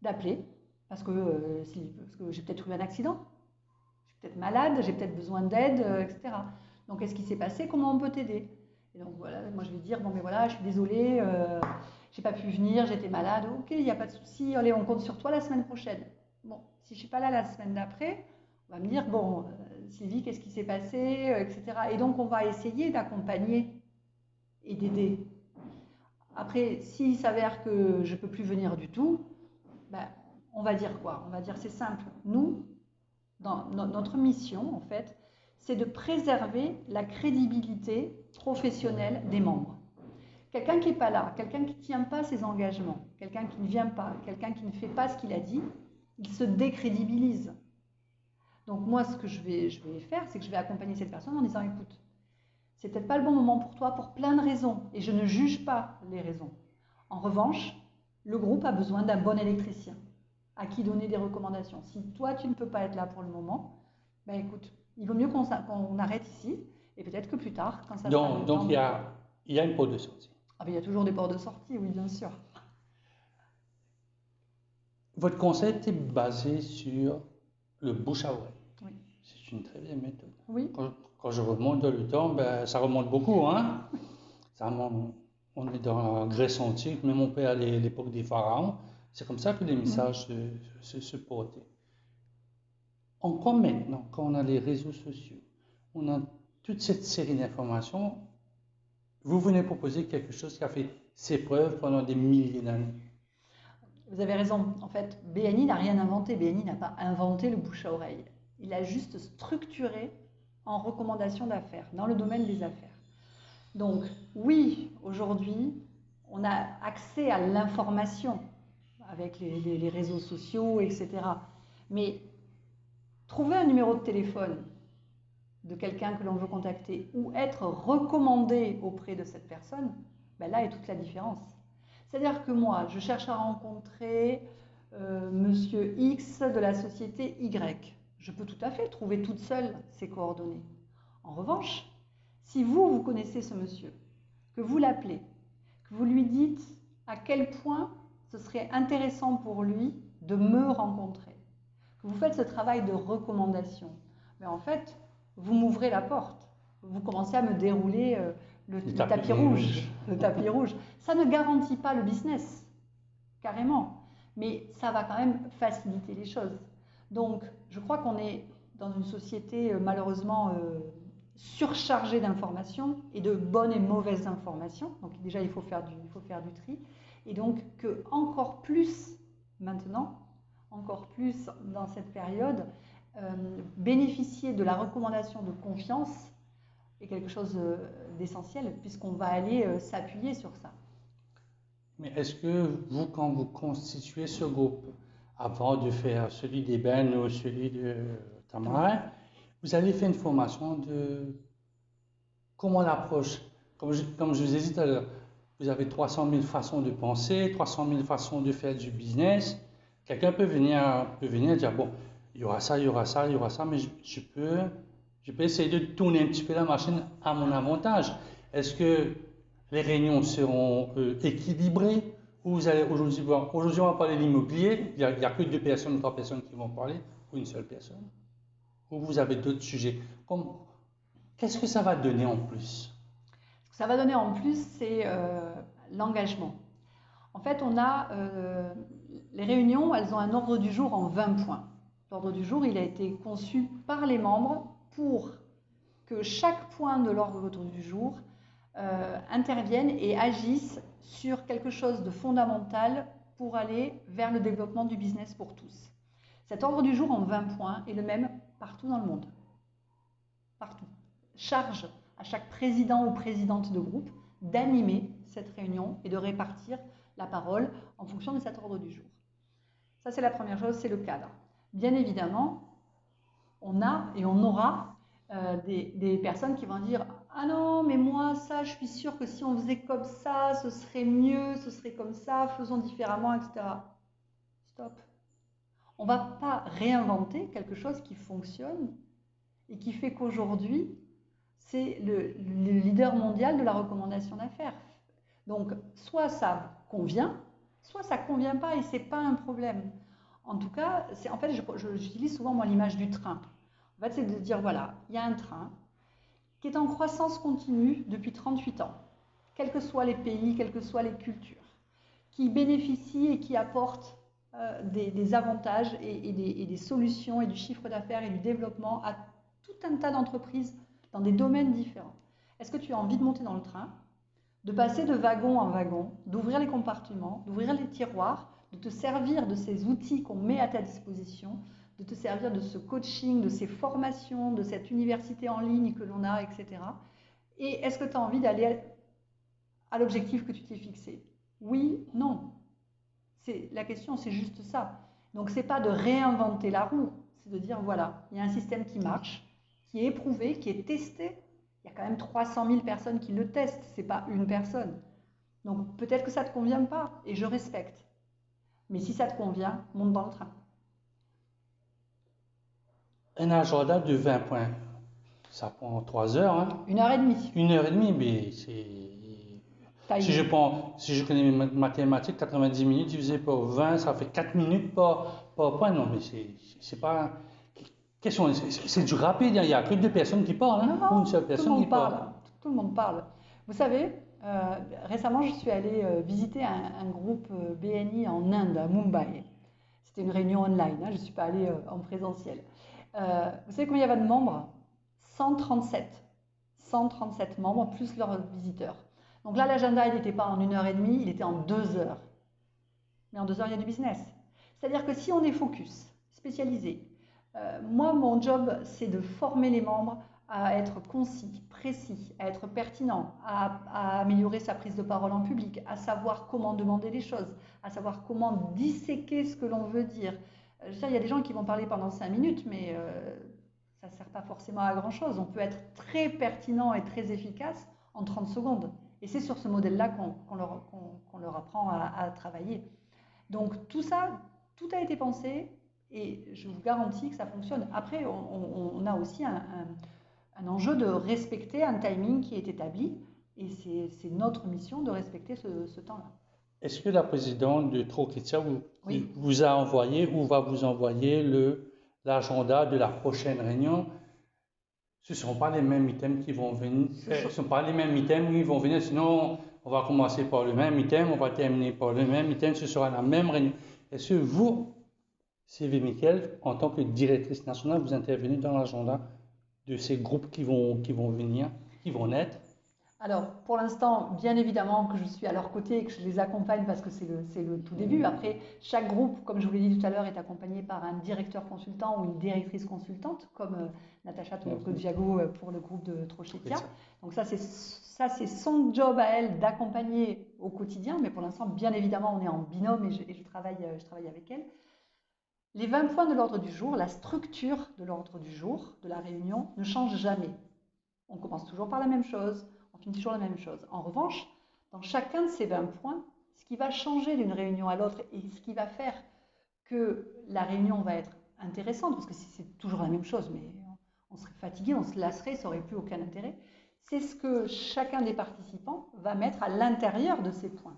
d'appeler, parce que j'ai peut-être eu un accident, je suis peut-être malade, j'ai peut-être besoin d'aide, etc. Donc, qu'est-ce qui s'est passé? Comment on peut t'aider? Et donc voilà, moi je vais dire, bon mais voilà, je suis désolée, j'ai pas pu venir, j'étais malade, ok, il n'y a pas de souci, allez, on compte sur toi la semaine prochaine. Bon, si je suis pas là la semaine d'après, on va me dire, bon, Sylvie, qu'est-ce qui s'est passé, etc. Et donc on va essayer d'accompagner et d'aider. Après, s'il s'avère que je peux plus venir du tout, on va dire quoi? On va dire c'est simple, nous, dans notre mission en fait, c'est de préserver la crédibilité professionnelle des membres. Quelqu'un qui n'est pas là, quelqu'un qui ne tient pas ses engagements, quelqu'un qui ne vient pas, quelqu'un qui ne fait pas ce qu'il a dit, il se décrédibilise. Donc moi, ce que je vais faire, c'est que je vais accompagner cette personne en disant, écoute, c'est peut-être pas le bon moment pour toi pour plein de raisons, et je ne juge pas les raisons. En revanche, le groupe a besoin d'un bon électricien à qui donner des recommandations. Si toi, tu ne peux pas être là pour le moment, écoute, il vaut mieux qu'on arrête ici, et peut-être que plus tard, quand ça sera le temps... Donc, il y a une porte de sortie. Il y a toujours des portes de sortie, oui, bien sûr. Votre concept est basé sur le bouche à oreille. Oui. C'est une très belle méthode. Oui. Quand je remonte dans le temps, ça remonte beaucoup, hein. On est dans la Grèce antique, même on peut aller à l'époque des pharaons. C'est comme ça que les messages se portaient. Encore maintenant, quand on a les réseaux sociaux, on a toute cette série d'informations, vous venez proposer quelque chose qui a fait ses preuves pendant des milliers d'années. Vous avez raison. En fait, BNI n'a rien inventé. BNI n'a pas inventé le bouche à oreille. Il a juste structuré en recommandations d'affaires, dans le domaine des affaires. Donc, oui, aujourd'hui, on a accès à l'information. avec les réseaux sociaux, etc. Mais trouver un numéro de téléphone de quelqu'un que l'on veut contacter ou être recommandé auprès de cette personne, ben là est toute la différence. C'est-à-dire que moi, je cherche à rencontrer Monsieur X de la société Y. Je peux tout à fait trouver toute seule ses coordonnées. En revanche, si vous connaissez ce monsieur, que vous l'appelez, que vous lui dites à quel point ce serait intéressant pour lui de me rencontrer, que vous faites ce travail de recommandation, mais en fait, vous m'ouvrez la porte. Vous commencez à me dérouler le tapis rouge. Le tapis rouge. Ça ne garantit pas le business, carrément, mais ça va quand même faciliter les choses. Donc, je crois qu'on est dans une société malheureusement surchargée d'informations et de bonnes et mauvaises informations. Donc déjà, il faut faire du tri. Et donc, que encore plus maintenant, encore plus dans cette période, bénéficier de la recommandation de confiance est quelque chose d'essentiel puisqu'on va aller s'appuyer sur ça. Mais est-ce que vous, quand vous constituez ce groupe, avant de faire celui d'Eben ou celui de Tamarin, vous avez fait une formation de comment l'approche? Comme je vous ai dit tout à l'heure, vous avez 300 000 façons de penser, 300 000 façons de faire du business. Quelqu'un peut venir dire, bon, il y aura ça, il y aura ça, il y aura ça, mais je peux essayer de tourner un petit peu la machine à mon avantage. Est-ce que les réunions seront équilibrées ou vous allez aujourd'hui on va parler de l'immobilier, il n'y a que 2 personnes, 3 personnes qui vont parler, ou une seule personne, ou vous avez d'autres sujets. Qu'est-ce que ça va donner en plus? Ce que ça va donner en plus, c'est l'engagement. En fait, les réunions, elles ont un ordre du jour en 20 points. L'ordre du jour, il a été conçu par les membres pour que chaque point de l'ordre du jour intervienne et agisse sur quelque chose de fondamental pour aller vers le développement du business pour tous. Cet ordre du jour en 20 points est le même partout dans le monde. Partout. Charge à chaque président ou présidente de groupe d'animer cette réunion et de répartir la parole en fonction de cet ordre du jour. Ça, c'est la première chose, c'est le cadre. Bien évidemment, on a et on aura des personnes qui vont dire « Ah non, mais moi, ça, je suis sûre que si on faisait comme ça, ce serait mieux, ce serait comme ça, faisons différemment, etc. » Stop. On ne va pas réinventer quelque chose qui fonctionne et qui fait qu'aujourd'hui, c'est le leader mondial de la recommandation d'affaires. Donc, soit ça convient, soit ça ne convient pas et ce n'est pas un problème. En tout cas, en fait, j'utilise souvent moi l'image du train. En fait, c'est de dire, voilà, il y a un train qui est en croissance continue depuis 38 ans, quels que soient les pays, quelles que soient les cultures, qui bénéficie et qui apporte des avantages et des solutions et du chiffre d'affaires et du développement à tout un tas d'entreprises dans des domaines différents. Est-ce que tu as envie de monter dans le train, de passer de wagon en wagon, d'ouvrir les compartiments, d'ouvrir les tiroirs, de te servir de ces outils qu'on met à ta disposition, de te servir de ce coaching, de ces formations, de cette université en ligne que l'on a, etc. Et est-ce que tu as envie d'aller à l'objectif que tu t'es fixé? Oui, non. La question, c'est juste ça. Donc, ce n'est pas de réinventer la roue, c'est de dire, voilà, il y a un système qui marche, qui est éprouvé, qui est testé. Il y a quand même 300 000 personnes qui le testent, ce n'est pas une personne. Donc, peut-être que ça ne te convient pas, et je respecte. Mais si ça te convient, monte dans le train. Un agenda de 20 points, ça prend 3 heures. Hein? 1h30. 1h30, mais c'est... Si je connais mes mathématiques, 90 minutes divisé par 20, ça fait 4 minutes par point. Non, mais c'est pas... C'est du rapide, il n'y a que 2 personnes qui parlent. Hein? Non, une seule personne qui parle. Tout le monde parle. Vous savez, récemment, je suis allée visiter un groupe BNI en Inde, à Mumbai. C'était une réunion online, hein, je ne suis pas allée en présentiel. Vous savez combien il y avait de membres? 137. 137 membres, plus leurs visiteurs. Donc là, l'agenda, il n'était pas en 1h30, il était en 2 heures. Mais en 2 heures, il y a du business. C'est-à-dire que si on est focus, spécialisé, moi, mon job, c'est de former les membres à être concis, précis, à être pertinent, à améliorer sa prise de parole en public, à savoir comment demander les choses, à savoir comment disséquer ce que l'on veut dire. Je sais, il y a des gens qui vont parler pendant 5 minutes, mais ça ne sert pas forcément à grand-chose. On peut être très pertinent et très efficace en 30 secondes. Et c'est sur ce modèle-là qu'on leur apprend à travailler. Donc tout ça, tout a été pensé et je vous garantis que ça fonctionne. Après, on a aussi un enjeu de respecter un timing qui est établi et c'est notre mission de respecter ce temps-là. Est-ce que la présidente de Trocritia Oui. vous a envoyé ou va vous envoyer l'agenda de la prochaine réunion? Ce ne sont pas les mêmes items qui vont venir. Ce ne sont pas les mêmes items qui vont venir, sinon on va commencer par le même item, on va terminer par le même item, ce sera la même réunion. Est-ce que vous, Sylvie Miquel, en tant que directrice nationale, vous intervenez dans l'agenda de ces groupes qui vont venir, qui vont naître? Alors, pour l'instant, bien évidemment que je suis à leur côté et que je les accompagne parce que c'est le tout début. Après, chaque groupe, comme je vous l'ai dit tout à l'heure, est accompagné par un directeur consultant ou une directrice consultante, comme Natacha Toloko-Diago pour le groupe de Trochetia. Donc ça, c'est son job à elle d'accompagner au quotidien. Mais pour l'instant, bien évidemment, on est en binôme et je travaille avec elle. Les 20 points de l'ordre du jour, la structure de l'ordre du jour de la réunion ne change jamais. On commence toujours par la même chose. On finit toujours la même chose. En revanche, dans chacun de ces 20 points, ce qui va changer d'une réunion à l'autre et ce qui va faire que la réunion va être intéressante, parce que si c'est toujours la même chose, mais on serait fatigué, on se lasserait, ça n'aurait plus aucun intérêt, c'est ce que chacun des participants va mettre à l'intérieur de ces points.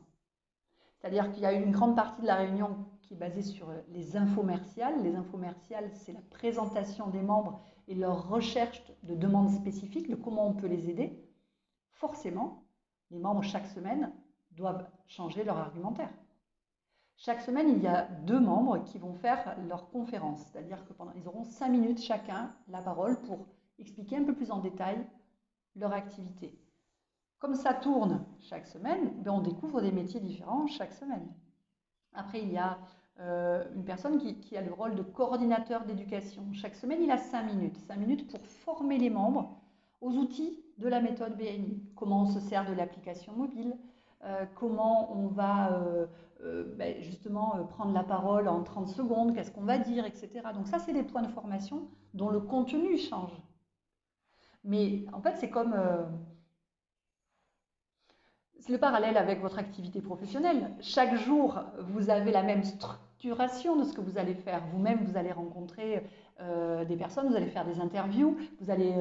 C'est-à-dire qu'il y a une grande partie de la réunion qui est basée sur les infomerciales. Les infomerciales, c'est la présentation des membres et leur recherche de demandes spécifiques, de comment on peut les aider. Forcément, les membres, chaque semaine, doivent changer leur argumentaire. Chaque semaine, il y a 2 membres qui vont faire leur conférence, c'est-à-dire qu'ils auront 5 minutes chacun la parole pour expliquer un peu plus en détail leur activité. Comme ça tourne chaque semaine, on découvre des métiers différents chaque semaine. Après, il y a une personne qui a le rôle de coordinateur d'éducation. Chaque semaine, il a 5 minutes. 5 minutes pour former les membres aux outils de la méthode BNI. Comment on se sert de l'application mobile, comment on va justement prendre la parole en 30 secondes, qu'est-ce qu'on va dire, etc. Donc ça, c'est des points de formation dont le contenu change. Mais en fait, c'est comme... c'est le parallèle avec votre activité professionnelle. Chaque jour, vous avez la même structuration de ce que vous allez faire. Vous-même, vous allez rencontrer des personnes, vous allez faire des interviews, vous allez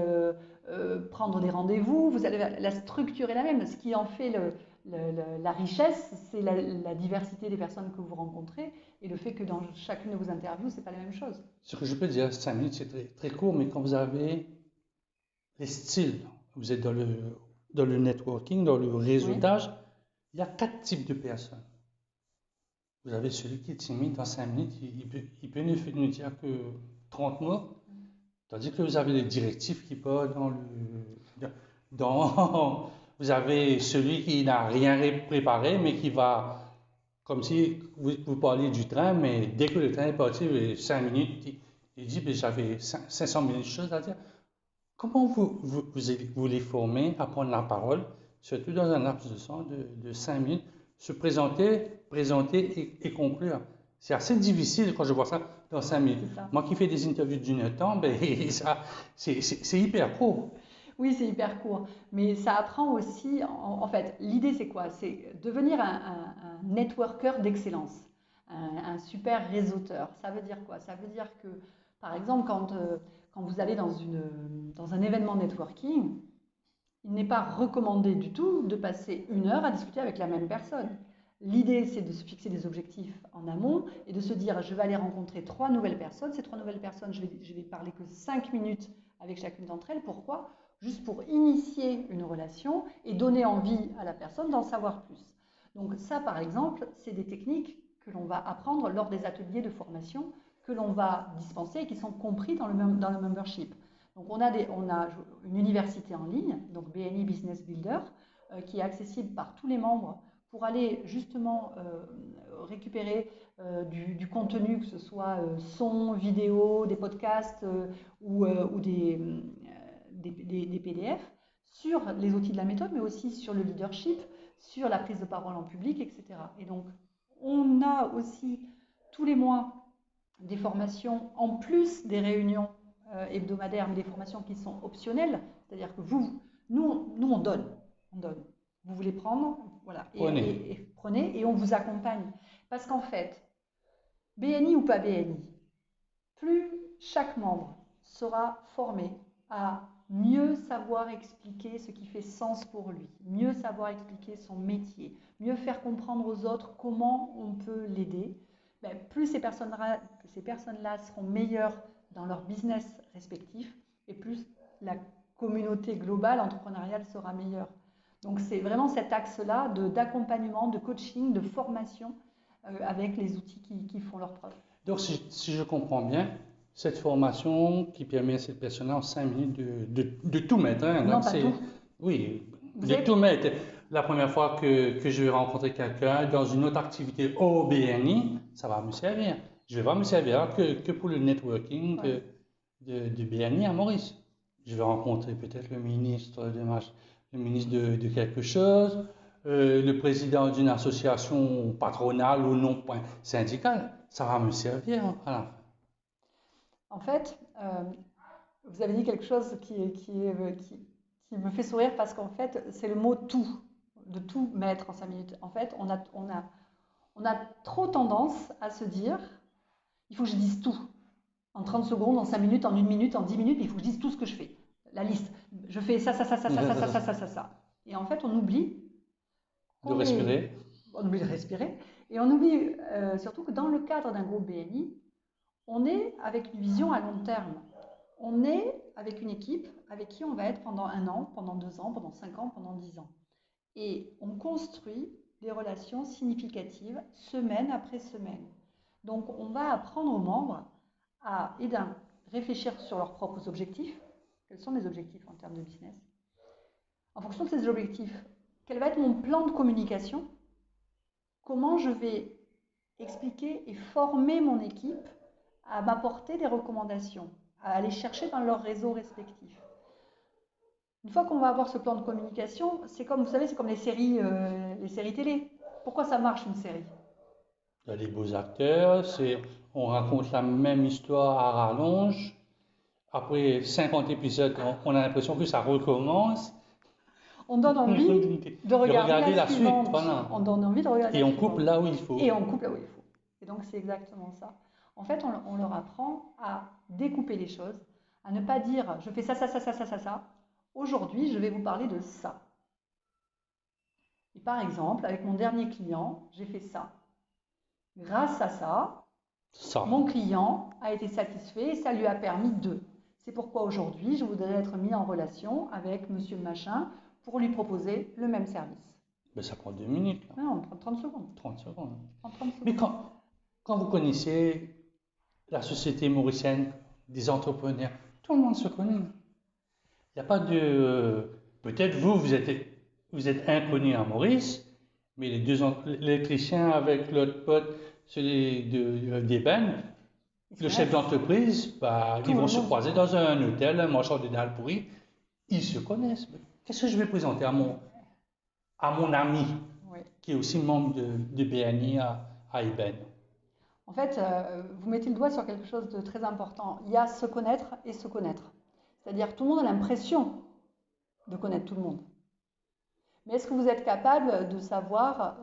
prendre des rendez-vous, la structure est la même. Ce qui en fait la richesse, c'est la diversité des personnes que vous rencontrez et le fait que dans chacune de vos interviews, ce n'est pas la même chose. Ce que je peux dire, 5 minutes, c'est très, très court, mais quand vous avez les styles, vous êtes dans le networking, dans le réseautage, oui. Il y a 4 types de personnes. Vous avez celui qui est timide, dans 5 minutes, il peut ne dire que 30 mots, tandis que vous avez les directifs qui parlent vous avez celui qui n'a rien préparé, mais qui va, comme si vous parliez du train, mais dès que le train est parti, 5 minutes, il dit, j'avais 500 000 choses à dire. Comment vous les formez à prendre la parole, surtout dans un laps de temps de 5 minutes, se présenter et conclure? C'est assez difficile quand je vois ça dans 5 minutes. Moi qui fais des interviews d'1 temps, c'est hyper court. Oui, c'est hyper court. Mais ça apprend aussi, en fait, l'idée c'est quoi? C'est devenir un networker d'excellence, un super réseauteur. Ça veut dire quoi? Ça veut dire que, par exemple, quand vous allez dans un événement networking, il n'est pas recommandé du tout de passer 1 heure à discuter avec la même personne. L'idée, c'est de se fixer des objectifs en amont et de se dire, je vais aller rencontrer 3 nouvelles personnes. Ces 3 nouvelles personnes, je vais parler que 5 minutes avec chacune d'entre elles. Pourquoi? Juste pour initier une relation et donner envie à la personne d'en savoir plus. Donc ça, par exemple, c'est des techniques que l'on va apprendre lors des ateliers de formation que l'on va dispenser et qui sont compris dans le membership. Donc on a une université en ligne, donc BNI Business Builder, qui est accessible par tous les membres pour aller justement récupérer du contenu, que ce soit son, vidéo, des podcasts ou des PDF sur les outils de la méthode, mais aussi sur le leadership, sur la prise de parole en public, etc. Et donc, on a aussi tous les mois des formations, en plus des réunions hebdomadaires, mais des formations qui sont optionnelles, c'est-à-dire que nous on donne. Vous voulez prendre, voilà, et prenez, et on vous accompagne. Parce qu'en fait, BNI ou pas BNI, plus chaque membre sera formé à mieux savoir expliquer ce qui fait sens pour lui, mieux savoir expliquer son métier, mieux faire comprendre aux autres comment on peut l'aider, ben, plus ces personnes-là seront meilleures dans leur business respectif et plus la communauté globale entrepreneuriale sera meilleure. Donc c'est vraiment cet axe-là d'accompagnement, de coaching, de formation avec les outils qui font leur preuve. Donc si je comprends bien, cette formation qui permet à cette personne en 5 minutes de tout mettre. Hein, non, pas tout. Oui, tout mettre. La première fois que je vais rencontrer quelqu'un dans une autre activité au BNI, ça va me servir. Je ne vais pas me servir que pour le networking de BNI à Maurice. Je vais rencontrer peut-être le ministre de quelque chose, le président d'une association patronale ou non syndicale. Ça va me servir à la fin. En fait, vous avez dit quelque chose qui me fait sourire parce qu'en fait, c'est le mot tout, de tout mettre en 5 minutes. En fait, on a trop tendance à se dire, il faut que je dise tout. En 30 secondes, en 5 minutes, en 1 minute, en 10 minutes, il faut que je dise tout ce que je fais. La liste. Je fais ça. Et en fait, on oublie de respirer. On oublie de respirer. Et on oublie surtout que dans le cadre d'un groupe BNI, on est avec une vision à long terme. On est avec une équipe avec qui on va être pendant 1 an, pendant 2 ans, pendant 5 ans, pendant 10 ans. Et on construit des relations significatives semaine après semaine. Donc on va apprendre aux membres à réfléchir sur leurs propres objectifs. Quels sont mes objectifs en termes de business? En fonction de ces objectifs, quel va être mon plan de communication? Comment je vais expliquer et former mon équipe à m'apporter des recommandations, à aller chercher dans leurs réseaux respectifs. Une fois qu'on va avoir ce plan de communication, c'est comme, vous savez, c'est comme les séries télé. Pourquoi ça marche une série? Il y a des beaux acteurs, on raconte la même histoire à rallonge. Après 50 épisodes, on a l'impression que ça recommence. On donne envie de regarder la suivante. Voilà. On donne envie de regarder et on coupe là où il faut. Et on coupe là où il faut. Et donc c'est exactement ça. En fait, on leur apprend à découper les choses, à ne pas dire je fais ça. Aujourd'hui, je vais vous parler de ça. Et par exemple, avec mon dernier client, j'ai fait ça. Grâce à ça, mon client a été satisfait et ça lui a permis de. C'est pourquoi aujourd'hui, je voudrais être mis en relation avec monsieur machin pour lui proposer le même service. Mais ça prend 2 minutes. Là. Non, on prend 30 secondes. 30 secondes. 30 secondes. Mais quand vous connaissez la société mauricienne, des entrepreneurs, tout le monde se connaît. Il n'y a pas de... peut-être vous êtes inconnu à Maurice, mais les deux l'électricien avec l'autre pote, celui d'Eben, le chef d'entreprise, ils vont se croiser dans un hôtel, un mangeant de dalle pourri, ils se connaissent. Qu'est-ce que je vais présenter à mon ami, qui est aussi membre de BNI à Eben? En fait, vous mettez le doigt sur quelque chose de très important. Il y a se connaître et se connaître. C'est-à-dire tout le monde a l'impression de connaître tout le monde. Mais est-ce que vous êtes capable de savoir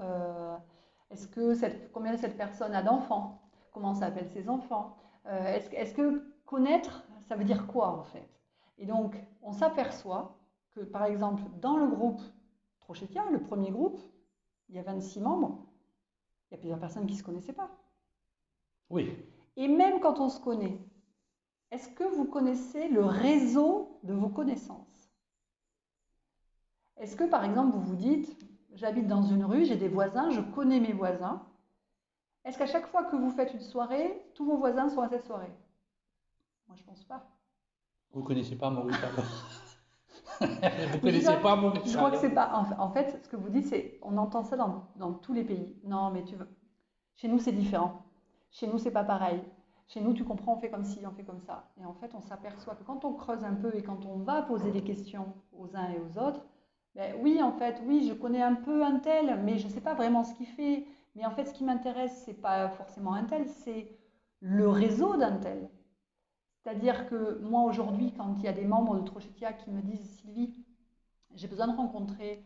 combien cette personne a d'enfants? Comment s'appellent ses enfants? Est-ce que connaître, ça veut dire quoi en fait? Et donc, on s'aperçoit que par exemple, dans le groupe Trochetia, le premier groupe, il y a 26 membres, il y a plusieurs personnes qui ne se connaissaient pas. Oui. Et même quand on se connaît, est-ce que vous connaissez le réseau de vos connaissances? Est-ce que par exemple vous vous dites, j'habite dans une rue, j'ai des voisins, je connais mes voisins. Est-ce qu'à chaque fois que vous faites une soirée, tous vos voisins sont à cette soirée? Moi je ne pense pas. Vous ne connaissez pas Maurice alors? Vous ne connaissez pas Maurice? Je crois que c'est pas. En fait, ce que vous dites, c'est, on entend ça dans tous les pays. Non, mais chez nous c'est différent. Chez nous c'est pas pareil. chez nous, tu comprends, on fait comme ci, on fait comme ça. Et en fait, on s'aperçoit que quand on creuse un peu et quand on va poser des questions aux uns et aux autres, ben oui, en fait, oui, je connais un peu un tel, mais je ne sais pas vraiment ce qu'il fait. Mais en fait, ce qui m'intéresse, c'est pas forcément un tel, c'est le réseau d'un tel. C'est-à-dire que moi, aujourd'hui, quand il y a des membres de Trochetia qui me disent, Sylvie, j'ai besoin de rencontrer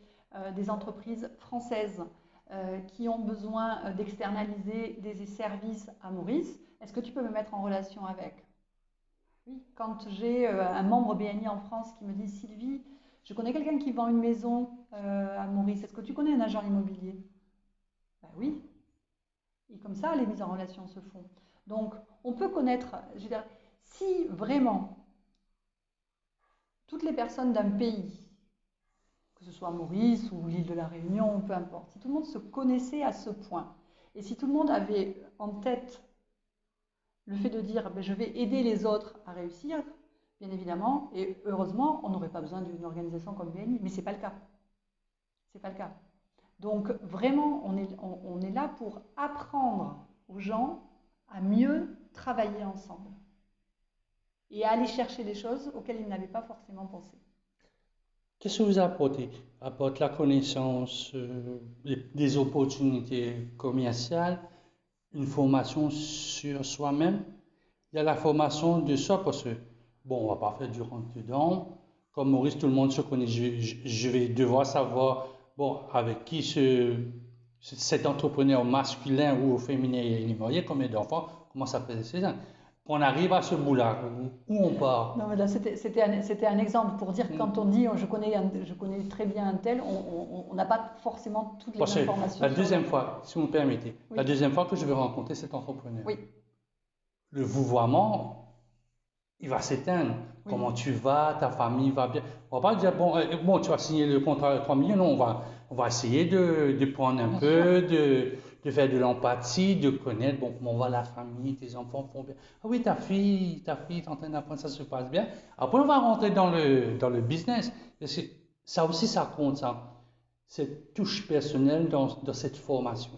des entreprises françaises qui ont besoin d'externaliser des services à Maurice, est-ce que tu peux me mettre en relation avec? Oui, quand j'ai un membre BNI en France qui me dit, Sylvie, je connais quelqu'un qui vend une maison à Maurice, est-ce que tu connais un agent immobilier? Ben oui, et comme ça, les mises en relation se font. Donc, on peut connaître, je veux dire, si vraiment toutes les personnes d'un pays, que ce soit Maurice ou l'île de la Réunion, peu importe, si tout le monde se connaissait à ce point, et si tout le monde avait en tête le fait de dire ben, je vais aider les autres à réussir, bien évidemment, et heureusement, on n'aurait pas besoin d'une organisation comme BNI, mais ce n'est pas le cas. C'est pas le cas. Donc vraiment, on est là pour apprendre aux gens à mieux travailler ensemble et à aller chercher des choses auxquelles ils n'avaient pas forcément pensé. Qu'est-ce que vous apportez? Apporte la connaissance des opportunités commerciales, une formation sur soi-même. Il y a la formation de soi parce que, bon, on va pas faire du rentre-dedans. Comme Maurice, tout le monde se connaît. Je vais devoir savoir, bon, avec qui cet entrepreneur masculin ou féminin est marié, combien d'enfants, comment ça peut se faire. Qu'on arrive à ce bout-là, où on part. Non, mais là, c'était un exemple pour dire que quand on dit je connais très bien un tel, on n'a pas forcément toutes les Parce que informations. la deuxième fois, si vous me permettez, Oui. la deuxième fois que je vais rencontrer cet entrepreneur, Oui. le vouvoiement, il va s'éteindre. Oui. Comment tu vas, ta famille va bien. On va pas dire, bon, tu vas signer le contrat de 3 millions. Non, on va essayer de prendre un Bien peu, de faire de l'empathie, de connaître, bon, comment va la famille, tes enfants font bien. Ah oui, ta fille est en train d'apprendre, ça se passe bien. Après, on va rentrer dans le business. Parce que ça aussi, ça compte, ça. Cette touche personnelle dans cette formation.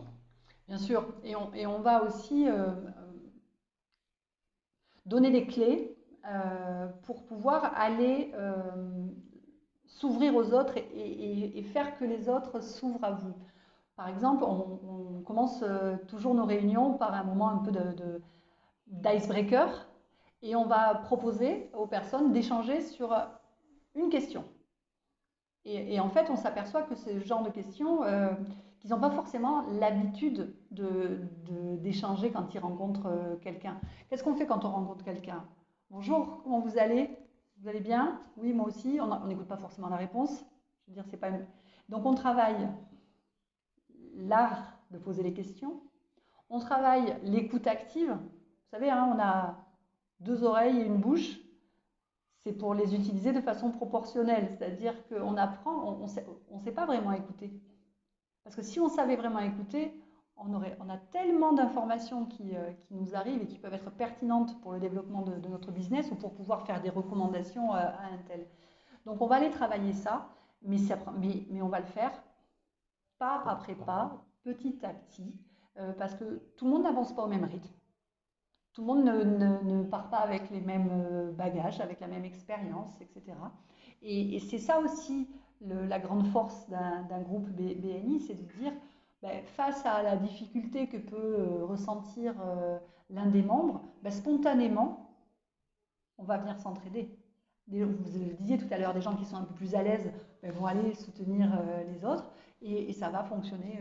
Bien sûr. Et on va aussi donner des clés pour pouvoir aller s'ouvrir aux autres et faire que les autres s'ouvrent à vous. Par exemple, on commence toujours nos réunions par un moment un peu d'icebreaker et on va proposer aux personnes d'échanger sur une question. Et en fait, on s'aperçoit que c'est le genre de questions qu'ils n'ont pas forcément l'habitude d'échanger quand ils rencontrent quelqu'un. Qu'est-ce qu'on fait quand on rencontre quelqu'un? Bonjour, comment vous allez? Vous allez bien? Oui, moi aussi. On n'écoute pas forcément la réponse. Je veux dire, c'est pas une... Donc on travaille l'art de poser les questions. On travaille l'écoute active. Vous savez, hein, on a 2 oreilles et une bouche. C'est pour les utiliser de façon proportionnelle. C'est-à-dire qu'on apprend, on sait pas vraiment écouter. Parce que si on savait vraiment écouter, on a tellement d'informations qui nous arrivent et qui peuvent être pertinentes pour le développement de notre business ou pour pouvoir faire des recommandations à un tel. Donc on va aller travailler ça, mais on va le faire pas après pas, petit à petit, parce que tout le monde n'avance pas au même rythme. Tout le monde ne part pas avec les mêmes bagages, avec la même expérience, etc. Et c'est ça aussi la grande force d'un groupe BNI, c'est de dire, ben, face à la difficulté que peut ressentir l'un des membres, ben, spontanément, on va venir s'entraider. Vous le disiez tout à l'heure, des gens qui sont un peu plus à l'aise ben, vont aller soutenir les autres et ça va fonctionner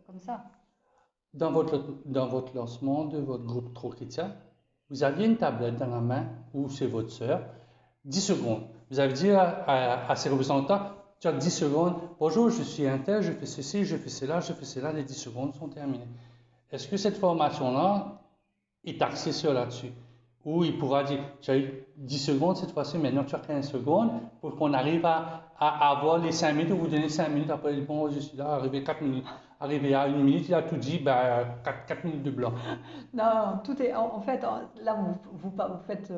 comme ça. Dans votre lancement de votre groupe Trochetia, vous aviez une tablette dans la main, ou c'est votre sœur, 10 secondes. Vous avez dit à ses représentants, tu as 10 secondes, bonjour, je suis un tel, je fais ceci, je fais cela, les 10 secondes sont terminées. Est-ce que cette formation-là est axée sur là-dessus? Ou il pourra dire, tu as eu 10 secondes cette fois-ci, maintenant tu as 15 secondes, pour qu'on arrive à avoir les 5 minutes, ou vous donnez 5 minutes, après, bon, je suis là, arrivé 4 minutes. Arrivé à 1 minute, il a tout dit, 4 minutes de blanc. Non, tout est. En fait, là, vous faites.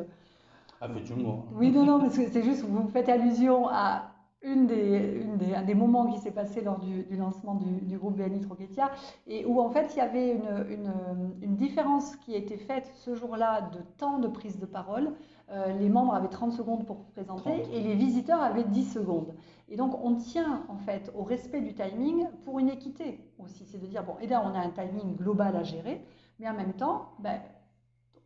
Avec d'humour. Oui, non, mais c'est juste, vous faites allusion à un des moments qui s'est passé lors du lancement du groupe BNI Troquetia, et où en fait il y avait une différence qui a été faite ce jour-là de temps de prise de parole. Les membres avaient 30 secondes pour présenter 30. et les visiteurs avaient 10 secondes. Et donc on tient en fait au respect du timing pour une équité aussi. C'est de dire, bon, et là on a un timing global à gérer, mais en même temps, ben,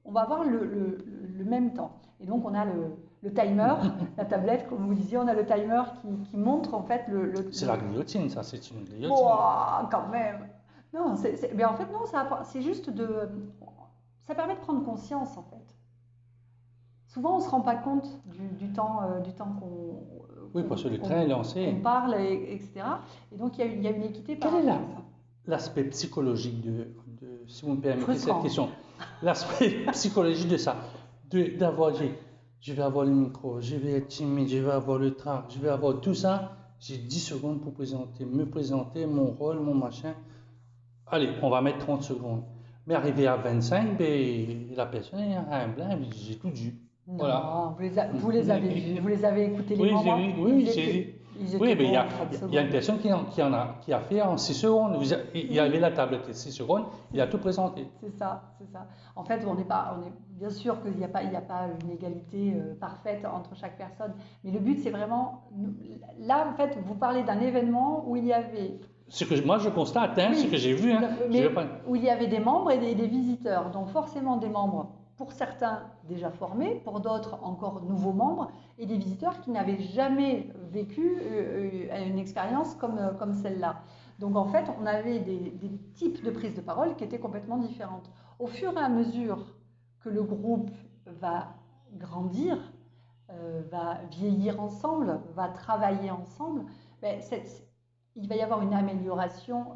on va avoir le même temps. Et donc on a le timer, la tablette, comme vous disiez, on a le timer qui montre en fait C'est la guillotine, ça, c'est une guillotine. Ouah, quand même. Non, mais en fait non, c'est juste ça permet de prendre conscience en fait. Souvent on ne se rend pas compte du temps Oui, parce que le train est lancé. qu'on parle, etc. Et donc il y a une équité par Quel est rapport à ça. l'aspect psychologique si vous me permettez Frustrant. cette question, l'aspect psychologique de ça, d'avoir, je vais avoir le micro, je vais être timide, je vais avoir le trac, je vais avoir tout ça, j'ai 10 secondes pour me présenter, mon rôle, mon machin. Allez, on va mettre 30 secondes. Mais arrivé à 25, ben, la personne est un blanc, j'ai tout dit. Non, Voilà. vous les avez vus, vous les avez écoutés les Oui, moments. oui, j'ai Ils étaient oui, mais bons en 30 il y a une secondes. personne qui a fait en 6 secondes. Il y avait la tablette de 6 secondes, il a tout présenté. C'est ça, c'est ça. En fait, on est bien sûr qu'il n'y a pas une égalité parfaite entre chaque personne, mais le but c'est vraiment, là en fait, vous parlez d'un événement où il y avait, Ce que moi je constate, hein, oui, ce que j'ai vu, hein, mais je vais pas... où il y avait des membres et des visiteurs, donc forcément des membres, pour certains déjà formés, pour d'autres encore nouveaux membres, et des visiteurs qui n'avaient jamais vécu une expérience comme celle-là. Donc en fait, on avait des types de prise de parole qui étaient complètement différentes. Au fur et à mesure que le groupe va grandir, va vieillir ensemble, va travailler ensemble, ben, il va y avoir une amélioration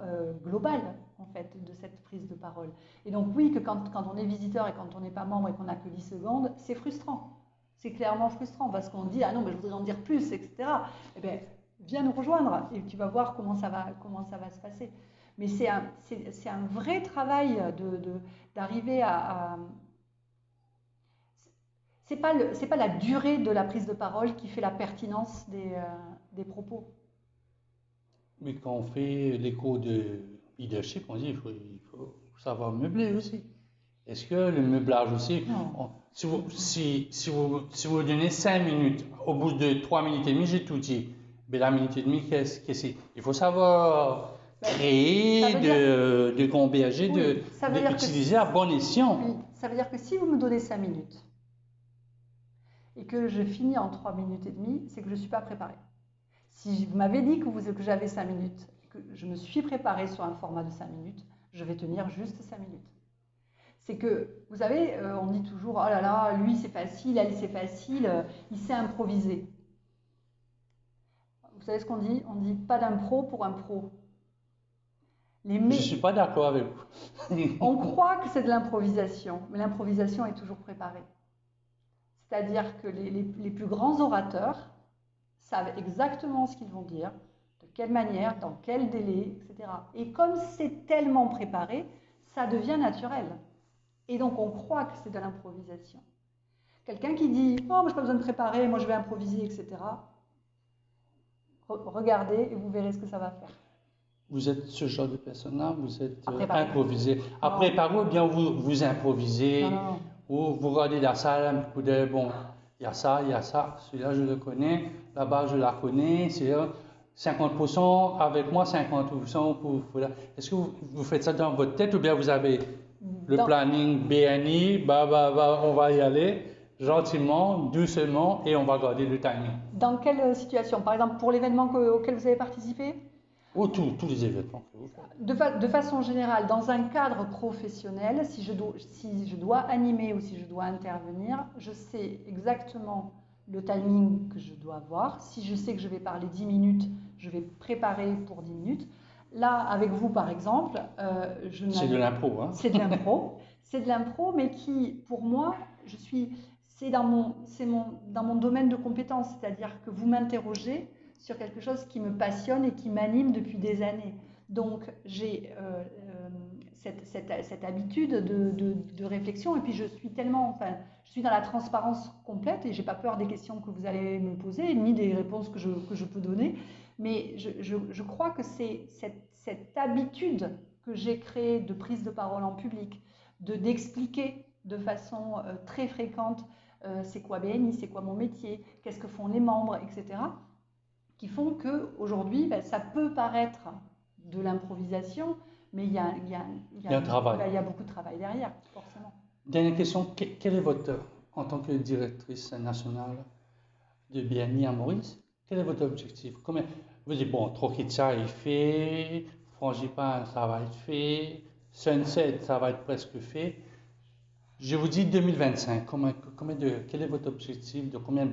globale en fait de cette prise de parole. Et donc oui, que quand on est visiteur et quand on n'est pas membre et qu'on n'a que 10 secondes, c'est frustrant. C'est clairement frustrant parce qu'on dit ah non mais je voudrais en dire plus, etc. Eh bien, viens nous rejoindre et tu vas voir comment ça va se passer. Mais c'est un vrai travail d'arriver à c'est pas la durée de la prise de parole qui fait la pertinence des propos. Mais quand on fait les cours de leadership, on dit il faut savoir meubler aussi. Est-ce que le meublage aussi, si vous donnez 5 minutes, au bout de 3 minutes et demie, j'ai tout dit. Mais la minute et demie, qu'est-ce que c'est? Il faut savoir créer, de converger, d'utiliser à bon escient. Oui, ça veut dire que si vous me donnez 5 minutes et que je finis en 3 minutes et demie, c'est que je ne suis pas préparée. Si vous m'avez dit que j'avais 5 minutes et que je me suis préparée sur un format de 5 minutes, je vais tenir juste 5 minutes. C'est que, vous savez, on dit toujours, oh là là, lui c'est facile, elle c'est facile, il sait improviser. Vous savez ce qu'on dit? On dit pas d'impro pour un pro. Je ne suis pas d'accord avec vous. On croit que c'est de l'improvisation, mais l'improvisation est toujours préparée. C'est-à-dire que les plus grands orateurs savent exactement ce qu'ils vont dire, de quelle manière, dans quel délai, etc. Et comme c'est tellement préparé, ça devient naturel. Et donc on croit que c'est de l'improvisation. Quelqu'un qui dit « Oh, moi je n'ai pas besoin de préparer, moi je vais improviser, etc. » Regardez et vous verrez ce que ça va faire. Vous êtes ce genre de personne-là, vous êtes improvisé. À préparer ou bien vous improvisez, non. Ou vous regardez la salle un coup d'œil, bon, il y a ça, celui-là je le connais, là-bas je la connais, c'est 50% avec moi, 50% pour là. Est-ce que vous faites ça dans votre tête ou bien vous avez le planning BNI, on va y aller gentiment, doucement et on va garder le timing? Dans quelle situation? Par exemple, pour l'événement auquel vous avez participé? Ou tous les événements que vous faites. De façon générale, dans un cadre professionnel, si je dois animer ou si je dois intervenir, je sais exactement le timing que je dois avoir. Si je sais que je vais parler 10 minutes, je vais préparer pour 10 minutes. Là, avec vous, par exemple, c'est de l'impro, hein? C'est de l'impro. C'est de l'impro, mais qui, pour moi, c'est dans mon domaine de compétence. C'est-à-dire que vous m'interrogez sur quelque chose qui me passionne et qui m'anime depuis des années. Donc, j'ai cette habitude de réflexion et puis je suis tellement, je suis dans la transparence complète et j'ai pas peur des questions que vous allez me poser, ni des réponses que je peux donner. Mais je crois que c'est cette habitude que j'ai créée de prise de parole en public, d'expliquer de façon très fréquente c'est quoi BNI, c'est quoi mon métier, qu'est-ce que font les membres, etc., qui font qu'aujourd'hui, ça peut paraître de l'improvisation, mais il y a un travail. Il y a beaucoup de travail derrière, forcément. Dernière question, quel est votre, en tant que directrice nationale de BNI à Maurice, quel est votre objectif? Combien, vous dites, bon, Trokitsa est fait, Frangipane, ça va être fait, Sunset, ça va être presque fait. Je vous dis 2025, quel est votre objectif de combien?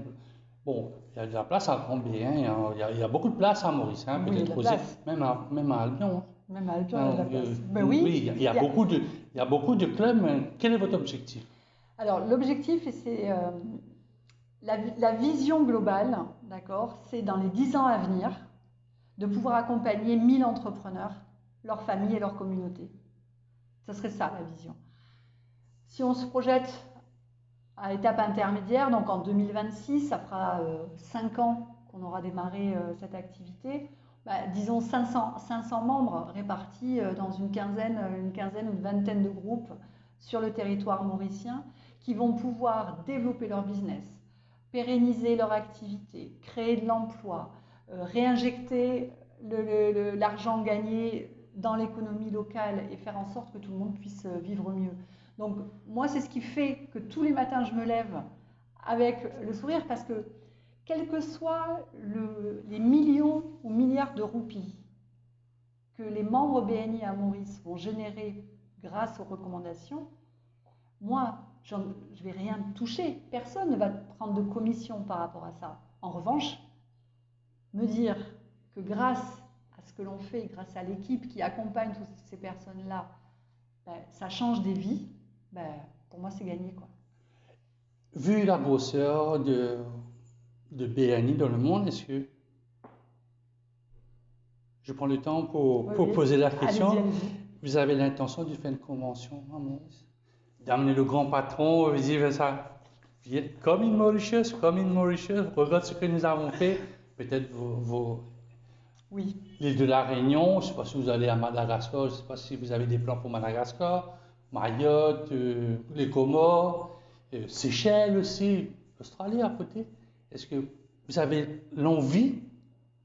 Bon, il y a de la place à combien, hein, il y a beaucoup de place à Maurice, hein, Oui, peut-être aussi, même à Albion. Hein. Même à Albion, il y a de la place. Oui, il y a beaucoup de clubs. Quel est votre objectif? Alors, l'objectif, c'est la vision globale, d'accord, c'est dans les 10 ans à venir, de pouvoir accompagner 1000 entrepreneurs, leurs familles et leurs communautés. Ce serait ça, la vision. Si on se projette à l'étape intermédiaire, donc en 2026, ça fera 5 ans qu'on aura démarré cette activité, disons 500 membres répartis dans une quinzaine ou une vingtaine de groupes sur le territoire mauricien qui vont pouvoir développer leur business, pérenniser leur activité, créer de l'emploi, réinjecter l'argent gagné dans l'économie locale et faire en sorte que tout le monde puisse vivre mieux. Donc moi, c'est ce qui fait que tous les matins, je me lève avec le sourire parce que quels que soient les millions ou milliards de roupies que les membres BNI à Maurice vont générer grâce aux recommandations, moi, je ne vais rien toucher. Personne ne va prendre de commission par rapport à ça. En revanche, me dire que grâce à ce que l'on fait, grâce à l'équipe qui accompagne toutes ces personnes-là, ça change des vies, pour moi, c'est gagné, quoi. Vu la grosseur de BNI dans le monde, est-ce que je prends le temps pour poser la question? Allez-y. Vous avez l'intention de faire une convention à Maurice? D'amener le grand patron, dire ça, comme in Mauritius, regarde ce que nous avons fait. Peut-être oui. L'île de la Réunion, je ne sais pas si vous allez à Madagascar, je ne sais pas si vous avez des plans pour Madagascar, Mayotte, les Comores, Seychelles aussi, l'Australie à côté. Est-ce que vous avez l'envie,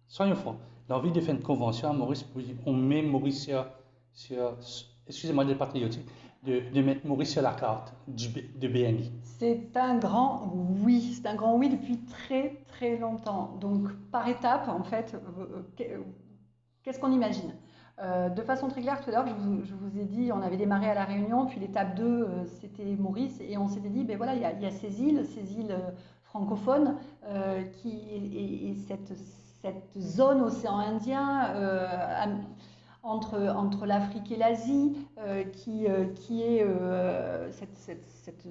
soyons francs, l'envie de faire une convention à Maurice, on met Maurice sur excusez-moi d'être patriotique, de mettre Maurice sur la carte de BNI? C'est un grand oui, depuis très très longtemps. Donc par étapes, en fait, qu'est-ce qu'on imagine? De façon très claire, tout à l'heure, je vous ai dit, on avait démarré à La Réunion, puis l'étape 2, c'était Maurice, et on s'était dit, ben voilà, il y a ces îles francophones, et cette zone océan Indien, entre l'Afrique et l'Asie, qui est cette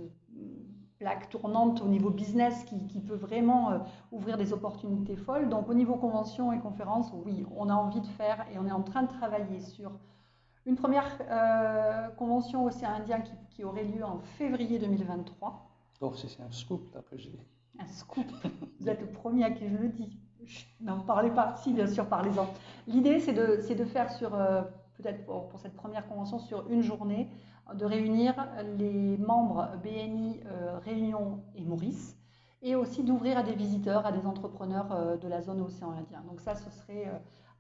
plaque tournante au niveau business qui peut vraiment ouvrir des opportunités folles. Donc au niveau convention et conférence, oui, on a envie de faire et on est en train de travailler sur une première convention océan Indien qui aurait lieu en février 2023. Donc c'est un scoop là que j'ai. Un scoop. Vous êtes le premier à qui je le dis. N'en parlez pas. Si, bien sûr, parlez-en. L'idée, c'est de faire sur, peut-être pour cette première convention, sur une journée, de réunir les membres BNI Réunion et Maurice, et aussi d'ouvrir à des visiteurs, à des entrepreneurs de la zone océan Indien. Donc ça, ce serait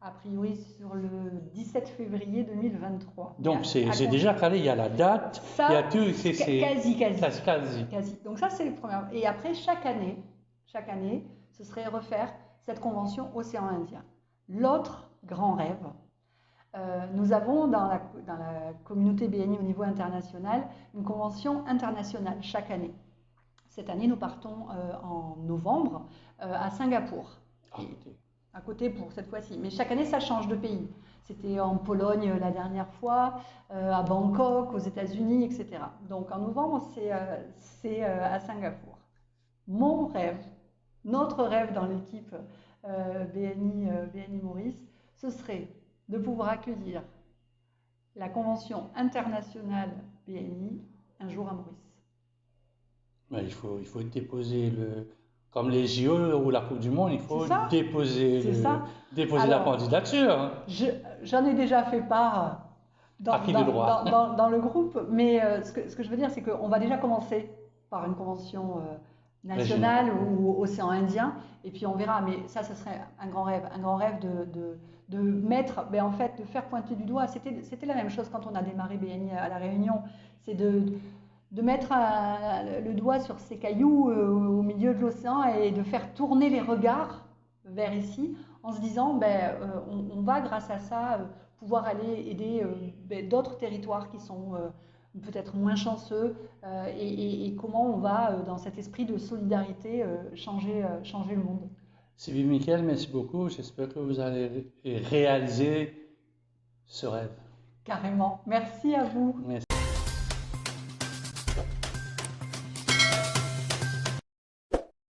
a priori sur le 17 février 2023. Donc c'est déjà calé, il y a la date, ça, il y a tout, quasi. Donc ça, c'est le premier. Et après, chaque année, ce serait refaire cette convention océan Indien. L'autre grand rêve, nous avons dans la communauté BNI au niveau international une convention internationale chaque année. Cette année, nous partons en novembre à Singapour. À côté pour cette fois-ci. Mais chaque année, ça change de pays. C'était en Pologne la dernière fois, à Bangkok, aux États-Unis, etc. Donc en novembre, c'est à Singapour. Mon rêve, notre rêve dans l'équipe BNI Maurice, ce serait de pouvoir accueillir la convention internationale BNI un jour à Maurice. Mais il faut déposer comme les JO ou la Coupe du Monde, il faut C'est ça. déposer C'est ça. déposer la Alors, candidature. j'en ai déjà fait part À qui de droit? dans le groupe, mais ce que je veux dire, c'est qu'on va déjà commencer par une convention nationale ou océan Indien, et puis on verra. Mais ça serait un grand rêve de mettre, en fait, de faire pointer du doigt. C'était la même chose quand on a démarré BNI à La Réunion, c'est de mettre le doigt sur ces cailloux au milieu de l'océan et de faire tourner les regards vers ici en se disant on va grâce à ça pouvoir aller aider d'autres territoires qui sont peut-être moins chanceux et comment on va dans cet esprit de solidarité changer le monde. Sylvie Michael, merci beaucoup. J'espère que vous allez réaliser ce rêve. Carrément. Merci à vous. Merci.